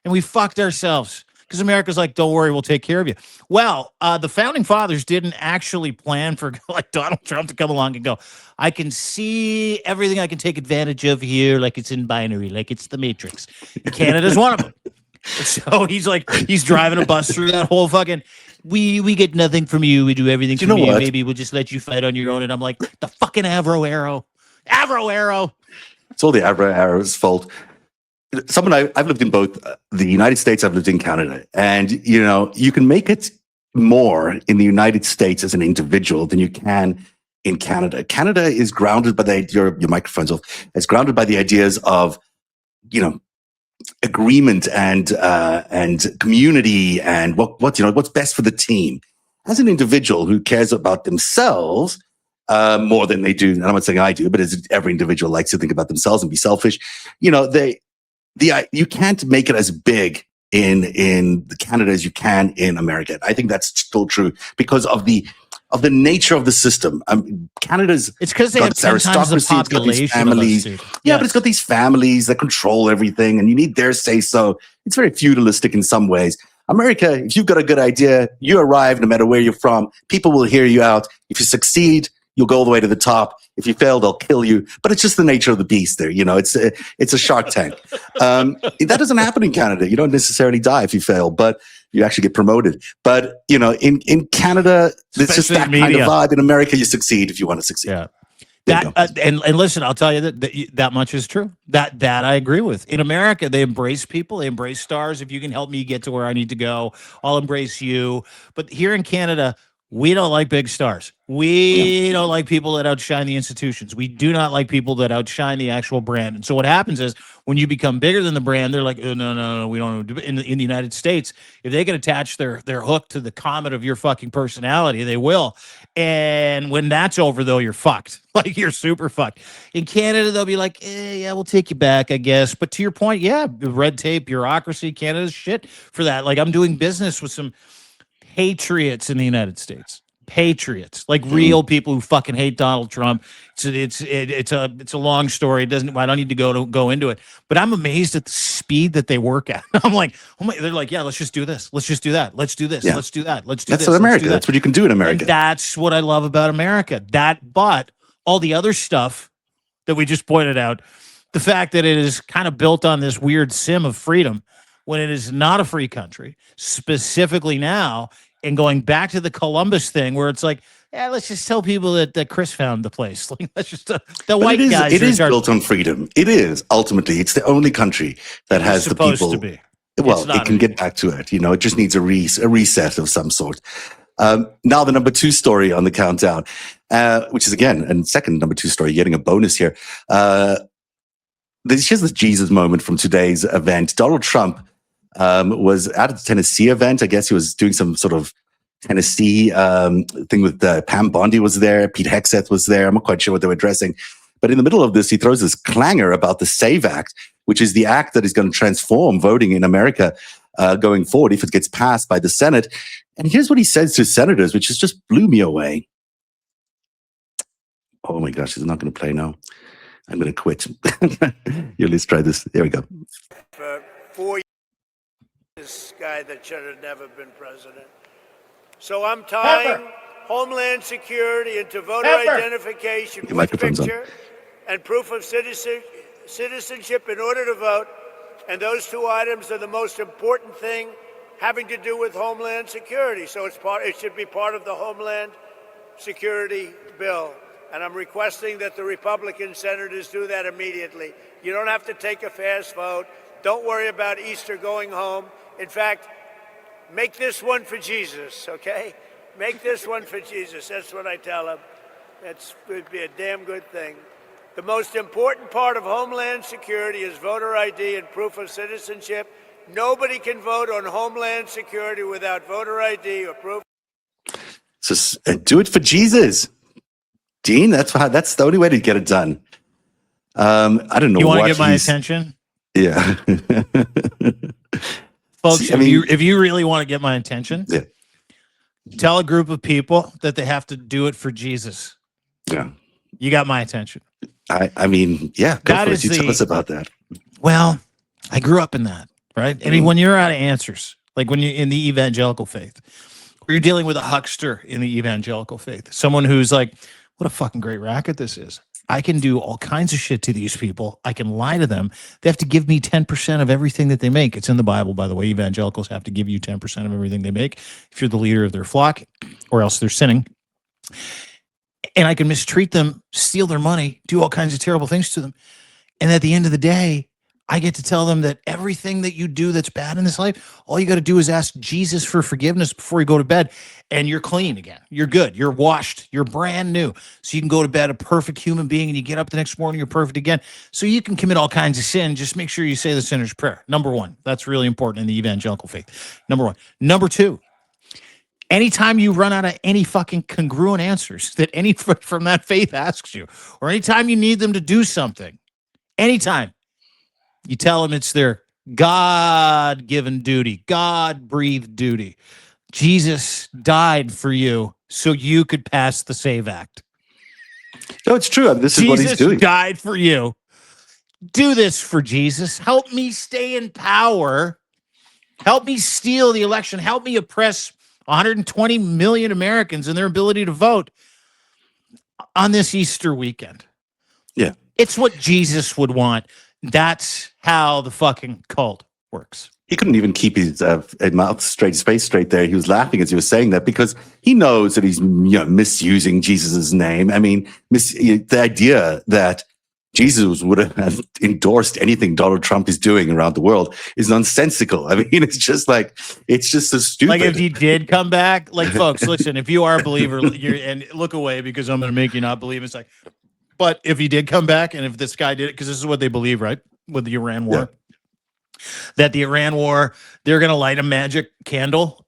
And we fucked ourselves because America's like, don't worry, we'll take care of you. Well, the founding fathers didn't actually plan for Donald Trump to come along and go, I can see everything I can take advantage of here, like it's in binary, like it's the Matrix. And Canada's one of them. So he's driving a bus through that whole fucking, we get nothing from you. We do everything from you. Maybe we'll just let you fight on your own. And I'm like, the fucking Avro Arrow. It's all the Avro Arrow's fault. I've lived in both the United States, I've lived in Canada. And, you can make it more in the United States as an individual than you can in Canada. Canada is grounded by your microphone's off. It's grounded by the ideas of, agreement and community and what's best for the team. As an individual who cares about themselves, more than they do. And I'm not saying I do, but as every individual likes to think about themselves and be selfish. You know, you can't make it as big in Canada as you can in America. I think that's still true because of the nature of the system. Canada's it's because they have 10 times the population families. Of us, yeah, but it's got these families that control everything, and you need their say so. It's very feudalistic in some ways. America, if you've got a good idea, you arrive no matter where you're from. People will hear you out. If you succeed, you'll go all the way to the top. If you fail, they'll kill you. But it's just the nature of the beast there. You know, it's a Shark Tank. That doesn't happen in Canada. You don't necessarily die if you fail, but you actually get promoted. But, you know, in Canada, it's just that kind of vibe. In America, you succeed if you want to succeed. Yeah. And listen, I'll tell you that much is true. That I agree with. In America, they embrace people. They embrace stars. If you can help me get to where I need to go, I'll embrace you. But here in Canada, we don't like big stars. We don't like people that outshine the institutions. We do not like people that outshine the actual brand. And so what happens is when you become bigger than the brand, they're like, oh, no, we don't. In the United States, if they can attach their hook to the comet of your fucking personality, they will. And when that's over, though, you're fucked. Like, you're super fucked. In Canada, they'll be like, yeah, we'll take you back, I guess. But to your point, yeah, red tape, bureaucracy, Canada's shit for that. Like, I'm doing business with some patriots in the United States. Patriots, like real people who fucking hate Donald Trump. It's a long story. I don't need to go into it. But I'm amazed at the speed that they work at. I'm like, oh my, they're like, yeah, let's just do this. Let's just do that. Let's do this. Yeah. Let's do that. Let's do this. That's America. That's what you can do in America. And that's what I love about America. But all the other stuff that we just pointed out, the fact that it is kind of built on this weird sim of freedom when it is not a free country, specifically now. And going back to the Columbus thing, where it's like, yeah, let's just tell people that Chris found the place. Like, that's just the white guys. It is built on freedom. It is ultimately. It's the only country that has the people. To be. Well, it can get back to it. You know, it just needs a reset of some sort. Now, the number 2 story on the countdown, which is again a second number 2 story, getting a bonus here. Here's the Jesus moment from today's event. Donald Trump was at a Tennessee event. I guess he was doing some sort of Tennessee thing with Pam Bondi was there. Pete Hegseth was there. I'm not quite sure what they were addressing. But in the middle of this, he throws this clanger about the SAVE Act, which is the act that is going to transform voting in America going forward if it gets passed by the Senate. And here's what he says to senators, which just blew me away. Oh my gosh, it's not going to play now. I'm going to quit. Here, let's try this. There we go. For 4 years, this guy that should have never been president. So I'm tying Homeland Security into voter identification with picture and proof of citizenship in order to vote. And those 2 items are the most important thing having to do with Homeland Security. So it should be part of the Homeland Security bill. And I'm requesting that the Republican senators do that immediately. You don't have to take a fast vote. Don't worry about Easter going home. In fact, make this one for Jesus, okay? Make this one for Jesus. That's what I tell them. It would be a damn good thing. The most important part of Homeland Security is voter ID and proof of citizenship. Nobody can vote on Homeland Security without voter ID or proof. So do it for Jesus, Dean. That's the only way to get it done. I don't know. You want to get my attention? Yeah. Folks, if you really want to get my attention, tell a group of people that they have to do it for Jesus. Yeah. You got my attention. I mean, yeah. Tell us about that. Well, I grew up in that, right? I mean, when you're out of answers, like when you're in the evangelical faith, or you're dealing with a huckster in the evangelical faith, someone who's like, what a fucking great racket this is. I can do all kinds of shit to these people. I can lie to them. They have to give me 10% of everything that they make. It's in the Bible, by the way. Evangelicals have to give you 10% of everything they make if you're the leader of their flock, or else they're sinning. And I can mistreat them, steal their money, do all kinds of terrible things to them. And at the end of the day, I get to tell them that everything that you do that's bad in this life, all you got to do is ask Jesus for forgiveness before you go to bed, and you're clean again. You're good. You're washed. You're brand new. So you can go to bed a perfect human being, and you get up the next morning, you're perfect again. So you can commit all kinds of sin. Just make sure you say the sinner's prayer. Number 1. That's really important in the evangelical faith. Number 1. Number 2, Anytime you run out of any fucking congruent answers that any from that faith asks you, or anytime you need them to do something, anytime you tell them it's their God-given duty, God-breathed duty. Jesus died for you so you could pass the SAVE Act. No, it's true. This is what he's doing. Jesus died for you. Do this for Jesus. Help me stay in power. Help me steal the election. Help me oppress 120 million Americans and their ability to vote on this Easter weekend. Yeah. It's what Jesus would want. That's how the fucking cult works. He couldn't even keep his mouth straight, his face straight there. He was laughing as he was saying that because he knows that he's misusing Jesus' name. I mean, the idea that Jesus would have endorsed anything Donald Trump is doing around the world is nonsensical. I mean, it's just so stupid. Like if he did come back, like folks, listen, if you are a believer, and look away because I'm going to make you not believe. It's like, but if he did come back and if this guy did it, because this is what they believe, right? With the Iran war. Yeah. That the Iran war, they're going to light a magic candle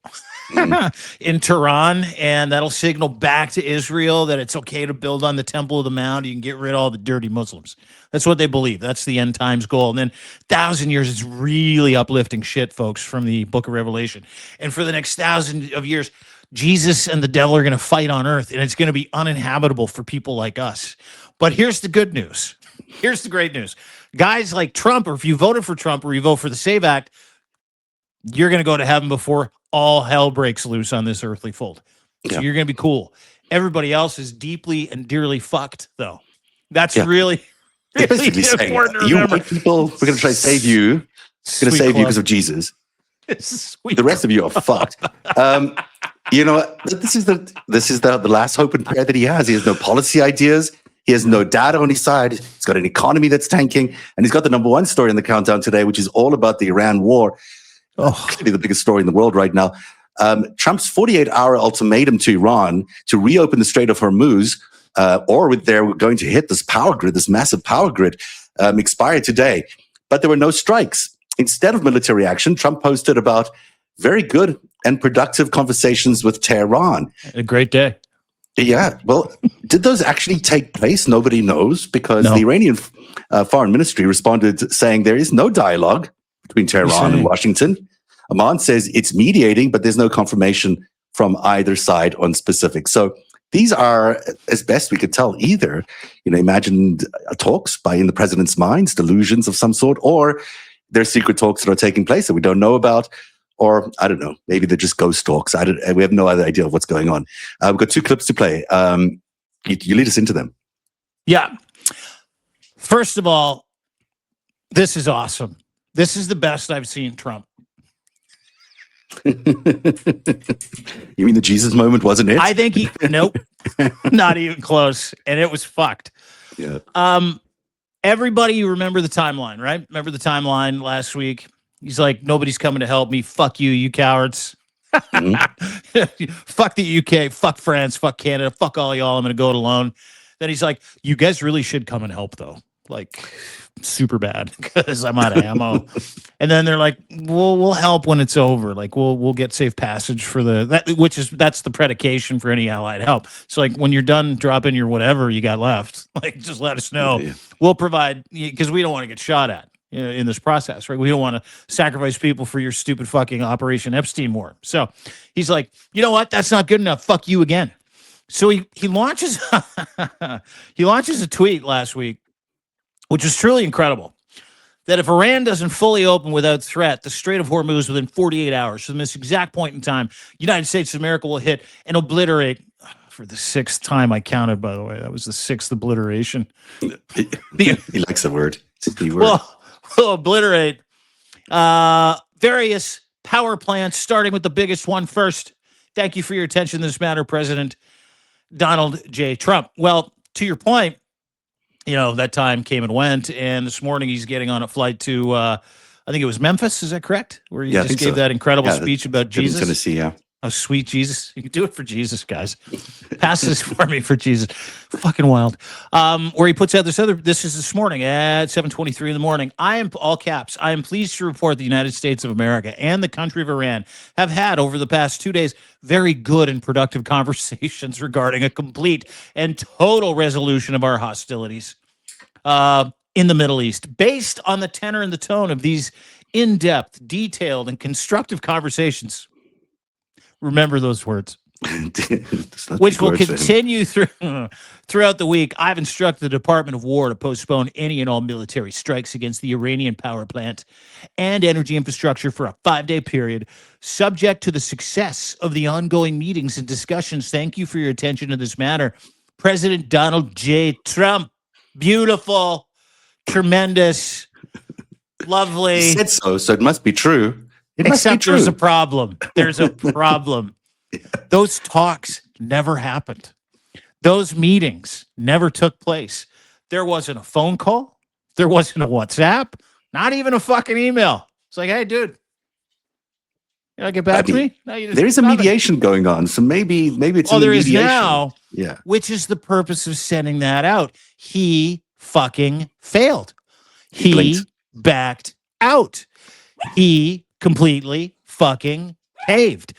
in Tehran, and that'll signal back to Israel that it's okay to build on the Temple of the Mount. You can get rid of all the dirty Muslims. That's what they believe. That's the end times goal. And then 1,000 years, it's really uplifting shit, folks, from the book of Revelation. And for the next 1,000 of years, Jesus and the devil are going to fight on earth, and it's going to be uninhabitable for people like us. But here's the good news. Here's the great news. Guys like Trump, or if you voted for Trump or you vote for the SAVE Act, you're going to go to heaven before all hell breaks loose on this earthly fold. So you're going to be cool. Everybody else is deeply and dearly fucked, though. That's really important to remember. You white people, we're going to try to save you. We're going to save you because of Jesus. The rest of you are fucked. You know, this is the last hope and prayer that he has. He has no policy ideas. He has no data on his side. He's got an economy that's tanking. And he's got the number one story in the countdown today, which is all about the Iran war. Clearly the biggest story in the world right now. Trump's 48-hour ultimatum to Iran to reopen the Strait of Hormuz, or they're going to hit this power grid, this massive power grid, expired today. But there were no strikes. Instead of military action, Trump posted about very good and productive conversations with Tehran. A great day. Yeah. Well, did those actually take place? Nobody knows, because the Iranian foreign ministry responded saying there is no dialogue between Tehran and Washington. Amman says it's mediating, but there's no confirmation from either side on specifics. So these are, as best we could tell, either imagined talks in the president's minds, delusions of some sort, or they're secret talks that are taking place that we don't know about. Or, I don't know, maybe they're just ghost talks. We have no other idea of what's going on. We've got two clips to play. You lead us into them. Yeah. First of all, this is awesome. This is the best I've seen Trump. You mean the Jesus moment, wasn't it? I think nope, not even close. And it was fucked. Yeah. Everybody, you remember the timeline, right? Remember the timeline last week? He's like, nobody's coming to help me. Fuck you, you cowards. Fuck the UK. Fuck France. Fuck Canada. Fuck all y'all. I'm going to go it alone. Then he's like, you guys really should come and help, though. Like, super bad, because I'm out of ammo. And then they're like, we'll help when it's over. Like, we'll get safe passage for that's the predication for any allied help. So, like, when you're done dropping your whatever you got left, like, just let us know. Yeah. We'll provide, because we don't want to get shot at in this process, right? We don't want to sacrifice people for your stupid fucking Operation Epstein war. So he's like, you know what? That's not good enough. Fuck you again. So he launches he launches a tweet last week, which was truly incredible, that if Iran doesn't fully open without threat, the Strait of Hormuz within 48 hours, from this exact point in time, United States of America will hit and obliterate, for the sixth time I counted, by the way, that was the sixth obliteration. He likes the word. It's the word. We'll obliterate various power plants, starting with the biggest one first. Thank you for your attention to this matter, President Donald J. Trump. Well, to your point, that time came and went, and this morning he's getting on a flight to, I think it was Memphis, is that correct? Where he just gave that incredible speech about Jesus. Tennessee, yeah. Oh, sweet Jesus. You can do it for Jesus, guys. Pass this for me for Jesus. Fucking wild. Where he puts out this is this morning at 7:23 in the morning. I am, all caps, I am pleased to report the United States of America and the country of Iran have had over the past 2 days very good and productive conversations regarding a complete and total resolution of our hostilities in the Middle East. Based on the tenor and the tone of these in-depth, detailed, and constructive conversations, remember those words, which will continue throughout the week. I've instructed the Department of War to postpone any and all military strikes against the Iranian power plant and energy infrastructure for a 5-day period, subject to the success of the ongoing meetings and discussions. Thank you for your attention to this matter. President Donald J. Trump. Beautiful, tremendous, lovely. He said so it must be true. Except there's a problem. There's a problem. Those talks never happened. Those meetings never took place. There wasn't a phone call. There wasn't a WhatsApp. Not even a fucking email. It's like, hey, dude, you know, get back to me. No, there is a mediation going on, so maybe it's there is now. Yeah, which is the purpose of sending that out. He fucking failed. He backed out. He completely fucking caved.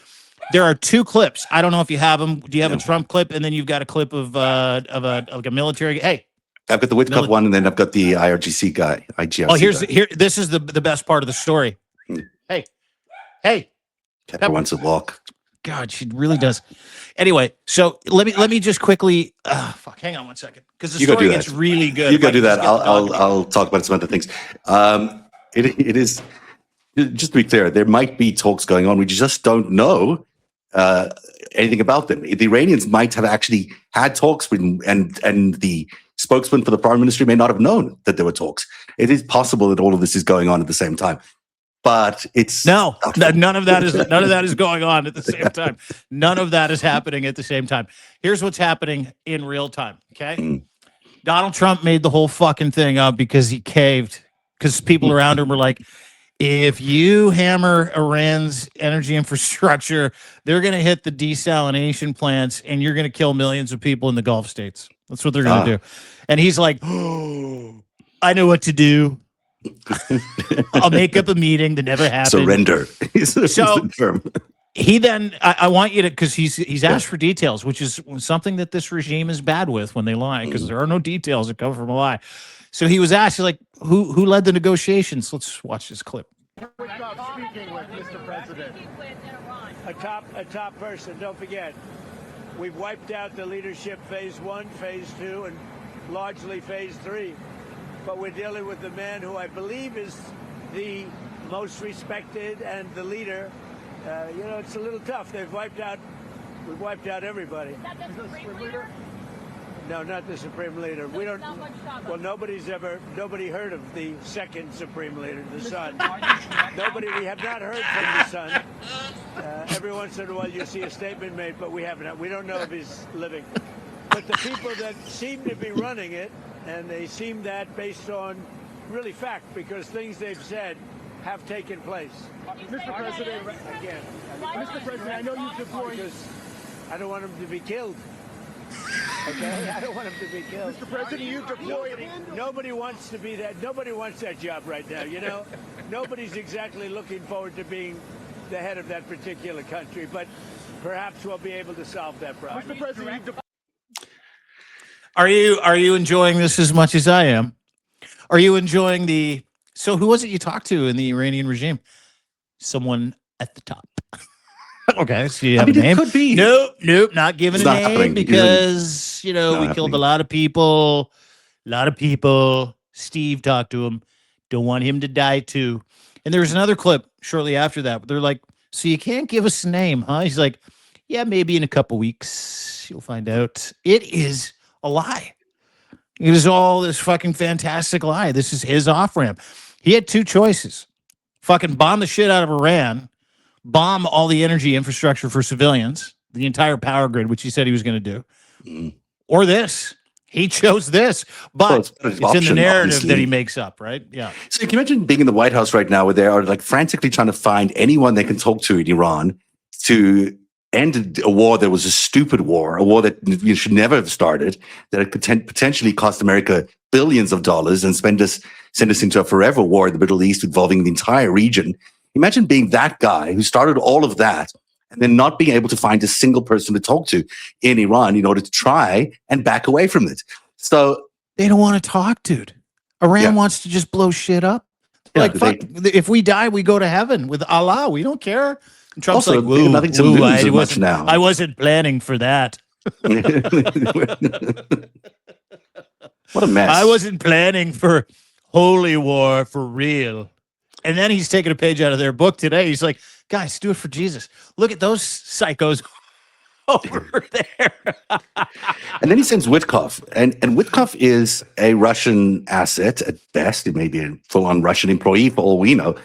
There are 2 clips. I don't know if you have them. Do you have a Trump clip, and then you've got a clip of a military? Hey, I've got the Whitcup one, and then I've got the IRGC guy. IGRC here. This is the best part of the story. Hey. Pepper wants to walk. God, she really does. Anyway, so let me just quickly. Hang on one second, because the story gets really good. You go do that. I'll talk about some other things. It is. Just to be clear, there might be talks going on. We just don't know anything about them. The Iranians might have actually had talks with, and the spokesman for the foreign ministry may not have known that there were talks. It is possible that all of this is going on at the same time, but it's none of that is going on at the same time. None of that is happening at the same time. Here's what's happening in real time. Okay, Donald Trump made the whole fucking thing up because he caved, because people around him were like, if you hammer Iran's energy infrastructure, they're going to hit the desalination plants and you're going to kill millions of people in the Gulf states. That's what they're going to do. And he's like, oh, I know what to do. I'll make up a meeting that never happened. Surrender. So he then, I want you to, because he's asked for details, which is something that this regime is bad with when they lie, because there are no details that come from a lie. So he was asked, like, who led the negotiations? Let's watch this clip. Speaking with Mr. President. A top person. Don't forget, we've wiped out the leadership phase 1, phase 2, and largely phase 3. But we're dealing with the man who I believe is the most respected and the leader. It's a little tough. We've wiped out everybody. Is that the Supreme Leader? No, not the Supreme Leader. We don't. Well, nobody heard of the second Supreme Leader, the Son. We have not heard from the Son. Every once in a while you see a statement made, but we haven't. We don't know if he's living. But the people that seem to be running it, and they seem that based on really fact, because things they've said have taken place. Mr. President, again. Mr. President, I know you've deployed. Because I don't want him to be killed. Okay, I don't want him to be killed. Mr. President, you've deployed. Nobody wants to be that. Nobody wants that job right now. You know, nobody's exactly looking forward to being the head of that particular country. But perhaps we'll be able to solve that problem. Mr. President, Are you enjoying this as much as I am? Are you enjoying the? So who was it you talked to in the Iranian regime? Someone at the top. Okay, so you have a name? It could be. Nope, not giving It's a not name happening. because we happening. killed a lot of people. Steve talked to him. Don't want him to die too. And there was another clip shortly after that. They're like, so you can't give us a name, huh? He's like, yeah, maybe in a couple weeks you'll find out. It is a lie. It is all this fucking fantastic lie. This is his off-ramp. He had 2 choices. Fucking bomb the shit out of Iran, bomb all the energy infrastructure for civilians, the entire power grid, which he said he was going to do, or this. He chose this, but it's in the narrative that he makes up, right? Yeah. So can you imagine being in the White House right now where they are like frantically trying to find anyone they can talk to in Iran to ended a war that was a stupid war, a war that you should never have started, that could potentially cost America billions of dollars and send us into a forever war in the Middle East involving the entire region. Imagine being that guy who started all of that and then not being able to find a single person to talk to in Iran in order to try and back away from it. So they don't want to talk, dude. Iran wants to just blow shit up. Yeah, like, fuck, if we die, we go to heaven with Allah. We don't care. And Trump's also, like, woo, nothing to woo, lose I much now. I wasn't planning for that. What a mess. I wasn't planning for holy war for real. And then he's taking a page out of their book today. He's like, guys, do it for Jesus. Look at those psychos over there. And then he sends Witkoff. And Witkoff is a Russian asset at best. He may be a full-on Russian employee for all we know.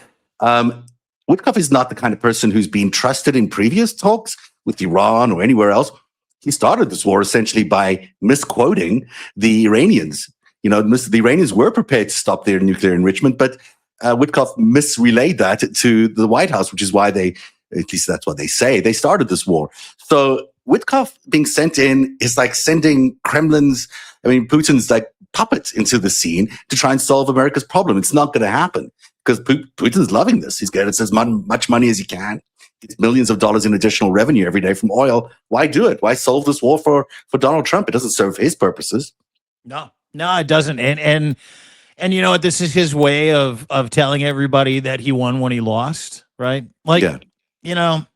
Witkoff is not the kind of person who's been trusted in previous talks with Iran or anywhere else. He started this war essentially by misquoting the Iranians. You know, the Iranians were prepared to stop their nuclear enrichment, but Witkoff misrelayed that to the White House, which is why at least that's what they say, they started this war. So Witkoff being sent in is like sending Putin's like puppet into the scene to try and solve America's problem. It's not going to happen because Putin's loving this. He's getting as much money as he can. Gets millions of dollars in additional revenue every day from oil. Why do it? Why solve this war for Donald Trump? It doesn't serve his purposes. No, it doesn't. And you know what? This is his way of telling everybody that he won when he lost, right? Like, you know,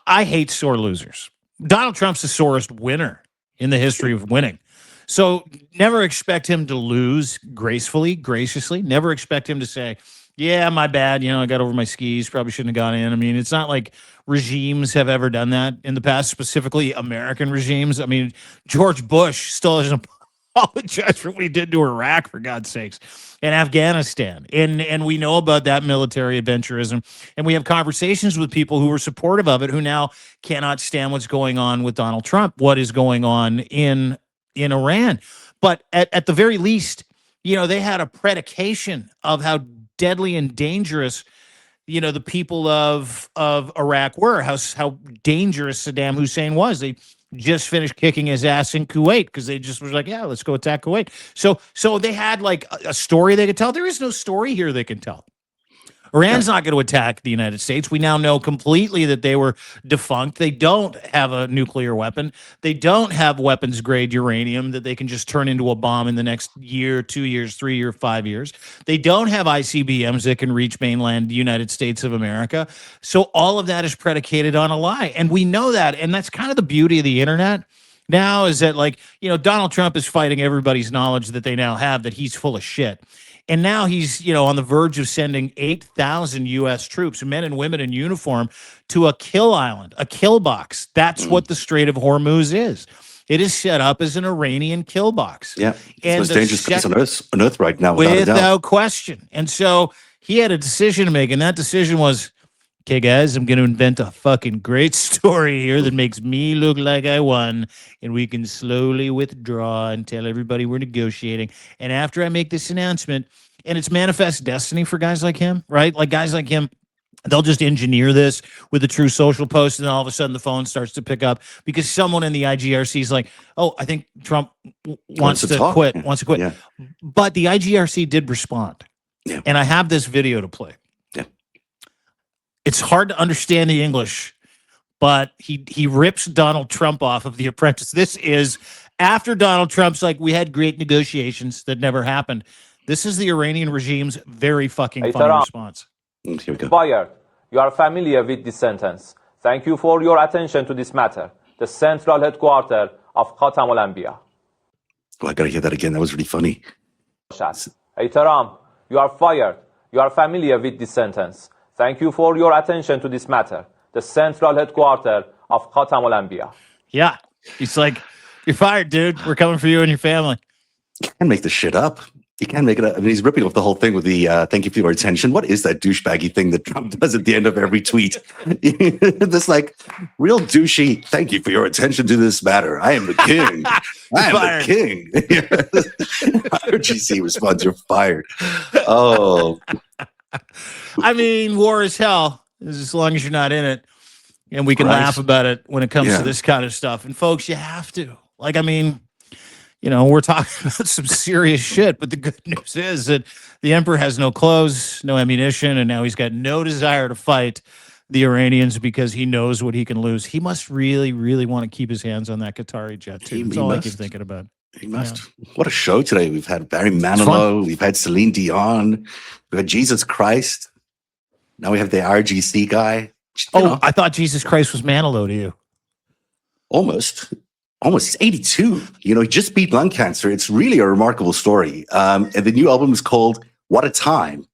I hate sore losers. Donald Trump's the sorest winner in the history of winning. So never expect him to lose gracefully, graciously. Never expect him to say, yeah, my bad. You know, I got over my skis. Probably shouldn't have gone in. I mean, it's not like regimes have ever done that in the past, specifically American regimes. I mean, George Bush still hasn't apologized for what he did to Iraq, for God's sakes, and Afghanistan. And we know about that military adventurism. And we have conversations with people who were supportive of it, who now cannot stand what's going on with Donald Trump, what is going on in Iran. But at the very least, you know, they had a predication of how deadly and dangerous, you know, the people of Iraq were, how dangerous Saddam Hussein was. They just finished kicking his ass in Kuwait because they just was like, yeah, let's go attack Kuwait. So they had like a story they could tell. There is no story here they can tell. Iran's not going to attack the United States. We now know completely that they were defunct. They don't have a nuclear weapon. They don't have weapons-grade uranium that they can just turn into a bomb in the next year, 2 years, 3 years, 5 years. They don't have ICBMs that can reach mainland United States of America. So all of that is predicated on a lie. And we know that. And that's kind of the beauty of the internet now, is that, like, you know, Donald Trump is fighting everybody's knowledge that they now have that he's full of shit. And now he's, you know, on the verge of sending 8,000 U.S. troops, men and women in uniform, to a kill island, a kill box. That's what the Strait of Hormuz is. It is set up as an Iranian kill box. Yeah, it's the and most dangerous place on earth right now, without question. And so he had a decision to make, and that decision was, okay, guys, I'm going to invent a fucking great story here that makes me look like I won, and we can slowly withdraw and tell everybody we're negotiating. And after I make this announcement, and it's manifest destiny for guys like him, right? Like guys like him, they'll just engineer this with a true social post, and then all of a sudden the phone starts to pick up because someone in the IGRC is like, oh, I think Trump wants to quit. Yeah. But the IGRC did respond. Yeah. And I have this video to play. It's hard to understand the English, but he rips Donald Trump off of The Apprentice. This is after Donald Trump's like, we had great negotiations that never happened. This is the Iranian regime's very fucking funny response. Here we go. Buyer, you are familiar with this sentence. Thank you for your attention to this matter. The central headquarters of Khatam al-Anbiya. Oh, I gotta hear that again. That was really funny. Taram, you are fired. You are familiar with this sentence. Thank you for your attention to this matter. The central headquarters of Khatam al-Anbiya. Yeah. He's like, you're fired, dude. We're coming for you and your family. You can't make this shit up. You can't make it up. I mean, he's ripping off the whole thing with the thank you for your attention. What is that douchebaggy thing that Trump does at the end of every tweet? This like real douchey, thank you for your attention to this matter. I am the king. I am the king. RGC responds, you're fired. Oh. I mean, war is hell, as long as you're not in it. and we can Right. laugh about it when it comes Yeah. to this kind of stuff. And folks, you have to. Like, I mean, you know, we're talking about some serious shit, but the good news is that the emperor has no clothes, no ammunition, and now he's got no desire to fight the Iranians because he knows what he can lose. He must really, really want to keep his hands on that Qatari jet, too. That's all I keep thinking about. He must. What a show today. We've had Barry fun. Manilow. We've had Celine Dion. We've had Jesus Christ. Now we have the RGC guy. You know, I thought Jesus Christ was Manilow to you. almost. He's 82. You know, he just beat lung cancer. It's really a remarkable story. And the new album is called What a Time.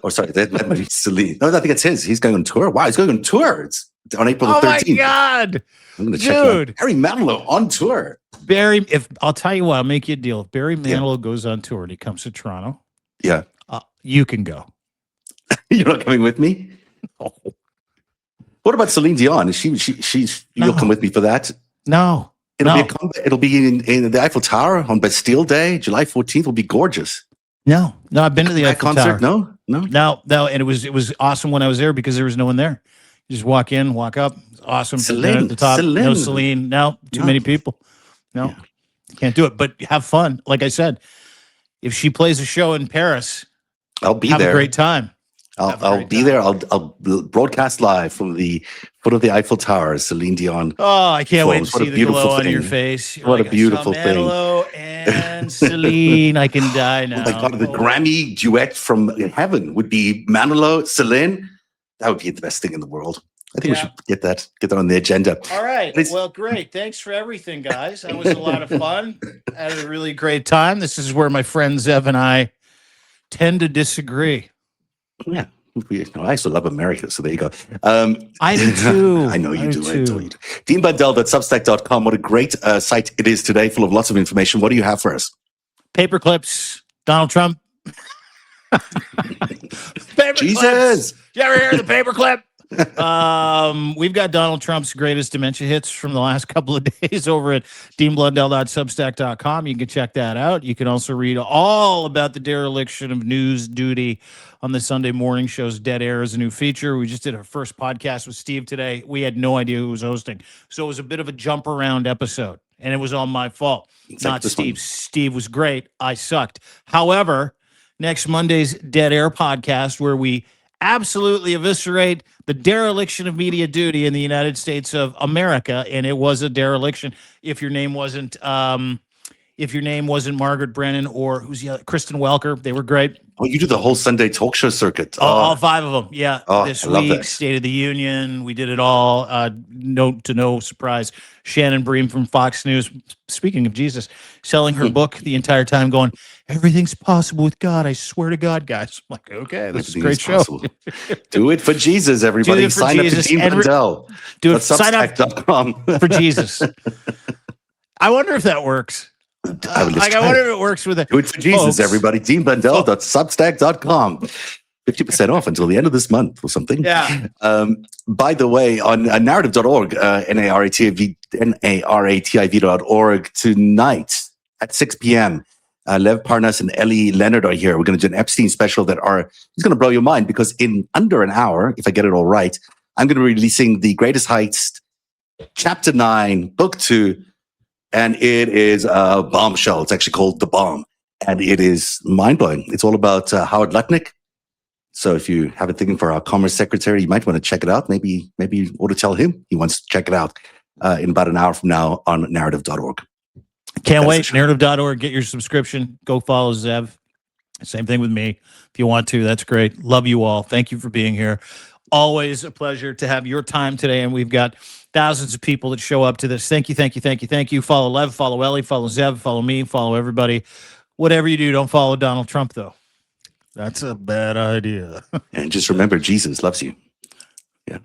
Oh, sorry, that might be Celine. No, I think it's his. He's going on tour. Wow, he's going on tour. It's on April the 13th. Oh my God. I'm going to check it Dude. out. Barry Manilow on tour. Barry, if I'll tell you what, I'll make you a deal. If Barry Manilow goes on tour and he comes to Toronto, Yeah. you can go. You're not coming with me? Oh. What about Celine Dion? Is she's you'll come with me for that? No. It'll be in the Eiffel Tower on Bastille Day, July 14th. Will be gorgeous. No, I've been to the That Eiffel concert? Tower. No. And it was awesome when I was there because there was no one there. You just walk in, walk up. It's awesome. Celine, At the top. Celine. No Celine. No, too many people. No, can't do it. But have fun. Like I said, if she plays a show in Paris, I'll be have there. a great time. I'll be there. I'll broadcast live from the foot of the Eiffel Tower. Celine Dion. Oh, I can't wait to What a see the beautiful glow on thing. your face. You're What a like, beautiful I saw thing. Manilow and Celine. I can die now. Oh my God, the Grammy duet from heaven would be Manilow, Celine. That would be the best thing in the world. I think we should get that on the agenda. All right. Well, great. Thanks for everything, guys. That was a lot of fun. I had a really great time. This is where my friend Zev and I tend to disagree. Yeah. I still love America, so there you go. I do too. I know you do. I know you do. DeanBundell.substack.com. What a great site it is today, full of lots of information. What do you have for us? Paper clips, Donald Trump. Paper Jesus. clips. You ever hear of the paper clip? We've got Donald Trump's greatest dementia hits from the last couple of days over at DeanBlundell.substack.com. You can check that out. You can also read all about the dereliction of news duty on the Sunday morning show's Dead Air is a new feature. We just did our first podcast with Steve today. We had no idea who was hosting. So it was a bit of a jump around episode, and it was all my fault, not Steve. Steve was great. I sucked. However, next Monday's Dead Air podcast, where we absolutely eviscerate the dereliction of media duty in the United States of America, and it was a dereliction. If your name wasn't Margaret Brennan or who's the other, Kristen Welker, they were great. Oh, you do the whole Sunday talk show circuit. All five of them, yeah. This I love week, that. State of the Union, we did it all. No surprise. Shannon Bream from Fox News, speaking of Jesus, selling her book the entire time, going, everything's possible with God. I swear to God, guys. I'm like, okay, this is a great show. Do it for Jesus, everybody. Do it for Sign Jesus. up to Dean Bundell. Do it. Sign up Substack.com. for Jesus. I wonder if that works. I wonder if it works with it. Do it for Jesus, folks. Everybody. DeanBundell.substack.com. 50% off until the end of this month or something. Yeah. By the way, on narrative.org, narrativ.org tonight at 6 p.m., Lev Parnas and Ellie Leonard are here. We're going to do an Epstein special it's going to blow your mind because in under an hour, if I get it all right, I'm going to be releasing The Greatest Heist, Chapter 9, Book 2, and it is a bombshell. It's actually called The Bomb, and it is mind-blowing. It's all about Howard Lutnick. So if you have a thinking for our Commerce Secretary, you might want to check it out. Maybe you ought to tell him he wants to check it out in about an hour from now on narrative.org. Can't wait. Narrative.org. Get your subscription. Go follow Zev. Same thing with me. If you want to, that's great. Love you all. Thank you for being here. Always a pleasure to have your time today. And we've got thousands of people that show up to this. Thank you, thank you, thank you, thank you. Follow Lev, follow Ellie, follow Zev, follow me, follow everybody. Whatever you do, don't follow Donald Trump, though. That's a bad idea. And just remember, Jesus loves you. Yeah.